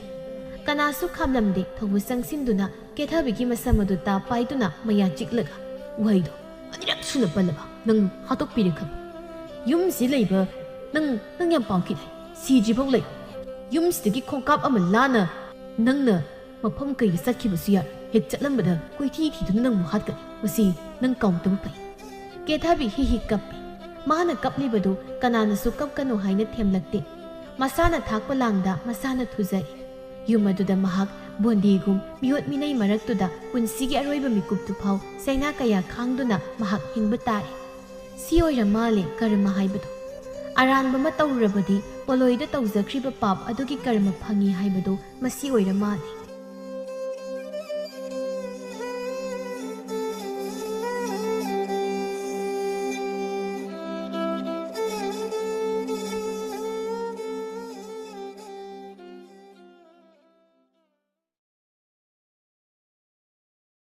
ꯀꯅꯥꯁꯨ ꯈꯥꯝꯂꯝꯗꯦ ꯊꯧꯕ ꯆꯪꯁꯤꯟꯗꯨꯅ ꯀꯦꯊꯕꯤꯒꯤ ꯃꯁꯝ ꯑꯗꯨ ꯇꯥ ꯄꯥꯏꯗꯨꯅ ꯃꯌꯥ ꯆꯤꯛꯂꯒ ꯋꯥꯍꯩꯗꯣ ꯑꯅꯤꯔꯛ ꯁꯨꯅ ꯄꯜꯂꯕ ꯅꯪ ꯍꯥꯠꯇꯣꯛꯄꯤꯔꯛꯈꯕ ꯌꯨꯝꯁꯤ ꯂꯩꯕ ꯅꯪ ꯌꯥꯝ ꯄꯥꯝꯈꯤꯗꯦ ꯁꯤꯗ꯭ꯔꯤꯐꯥꯎ ꯂꯩ ꯌꯨꯝꯁꯤꯗꯒꯤ ꯈꯣꯡꯀꯥꯞ ꯑꯃ ꯂꯥꯟꯅ ꯅꯪꯅ ꯃꯐꯝ ꯀꯩꯗ ꯆꯠꯈꯤꯕꯁꯨ ꯌꯥꯏ ꯍꯦꯛ ꯆꯠꯂꯝꯕꯗ ꯀꯣꯏꯊꯤ ꯊꯤꯗꯨꯅ ꯅꯪꯕꯨ ꯍꯥꯠꯀꯅꯤ ꯃꯁꯤ ꯅꯪ ꯀꯥꯎꯗꯕ ꯐꯩ ꯀꯦꯊꯕꯤ ꯍꯤ ꯀꯞꯄꯤ ꯃꯥꯅ ꯀꯞꯂꯤꯕꯗꯨ ꯀꯅꯥꯅꯁꯨ ꯀꯞꯀꯅꯨ ꯍꯥꯏꯅ ꯊꯦꯝꯂꯛꯇꯦ ꯃꯁꯥꯅ ꯊꯥꯛꯄ ꯂꯥꯡꯗ ꯃꯁꯥꯅ ꯊꯨꯖꯩ ꯌꯨꯝ ꯑꯗꯨꯗ ꯃꯍꯥꯛ ꯕꯣꯟꯗꯤꯒꯨꯝ ꯃꯤꯑꯣꯠ ꯃꯤꯅꯩ ꯃꯔꯛꯇꯨꯗ ꯄꯨꯟꯁꯤꯒꯤ ꯑꯔꯣꯏꯕ ꯃꯤꯀꯨꯞꯇꯨ ꯐꯥꯎ ꯆꯩꯅꯥ ꯀꯌꯥ ꯈꯥꯡꯗꯨꯅ ꯃꯍꯥꯛ ꯍꯤꯡꯕ ꯇꯥꯔꯦ ꯁꯤ ꯑꯣꯏꯔ ꯃꯥꯜꯂꯦ ꯀꯔꯃ ꯍꯥꯏꯕꯗꯣ ꯑꯔꯥꯟꯕ ꯑꯃ ꯇꯧꯔꯨꯔꯕꯗꯤ ꯄꯣꯂꯣꯏꯗ ꯇꯧꯖꯈ꯭ꯔꯤꯕ ꯄꯥꯞ ꯑꯗꯨꯒꯤ ꯀꯔꯃ ꯐꯪꯏ ꯍꯥꯏꯕꯗꯣ ꯃꯁꯤ ꯑꯣꯏꯔ ꯃꯥꯜꯂꯦ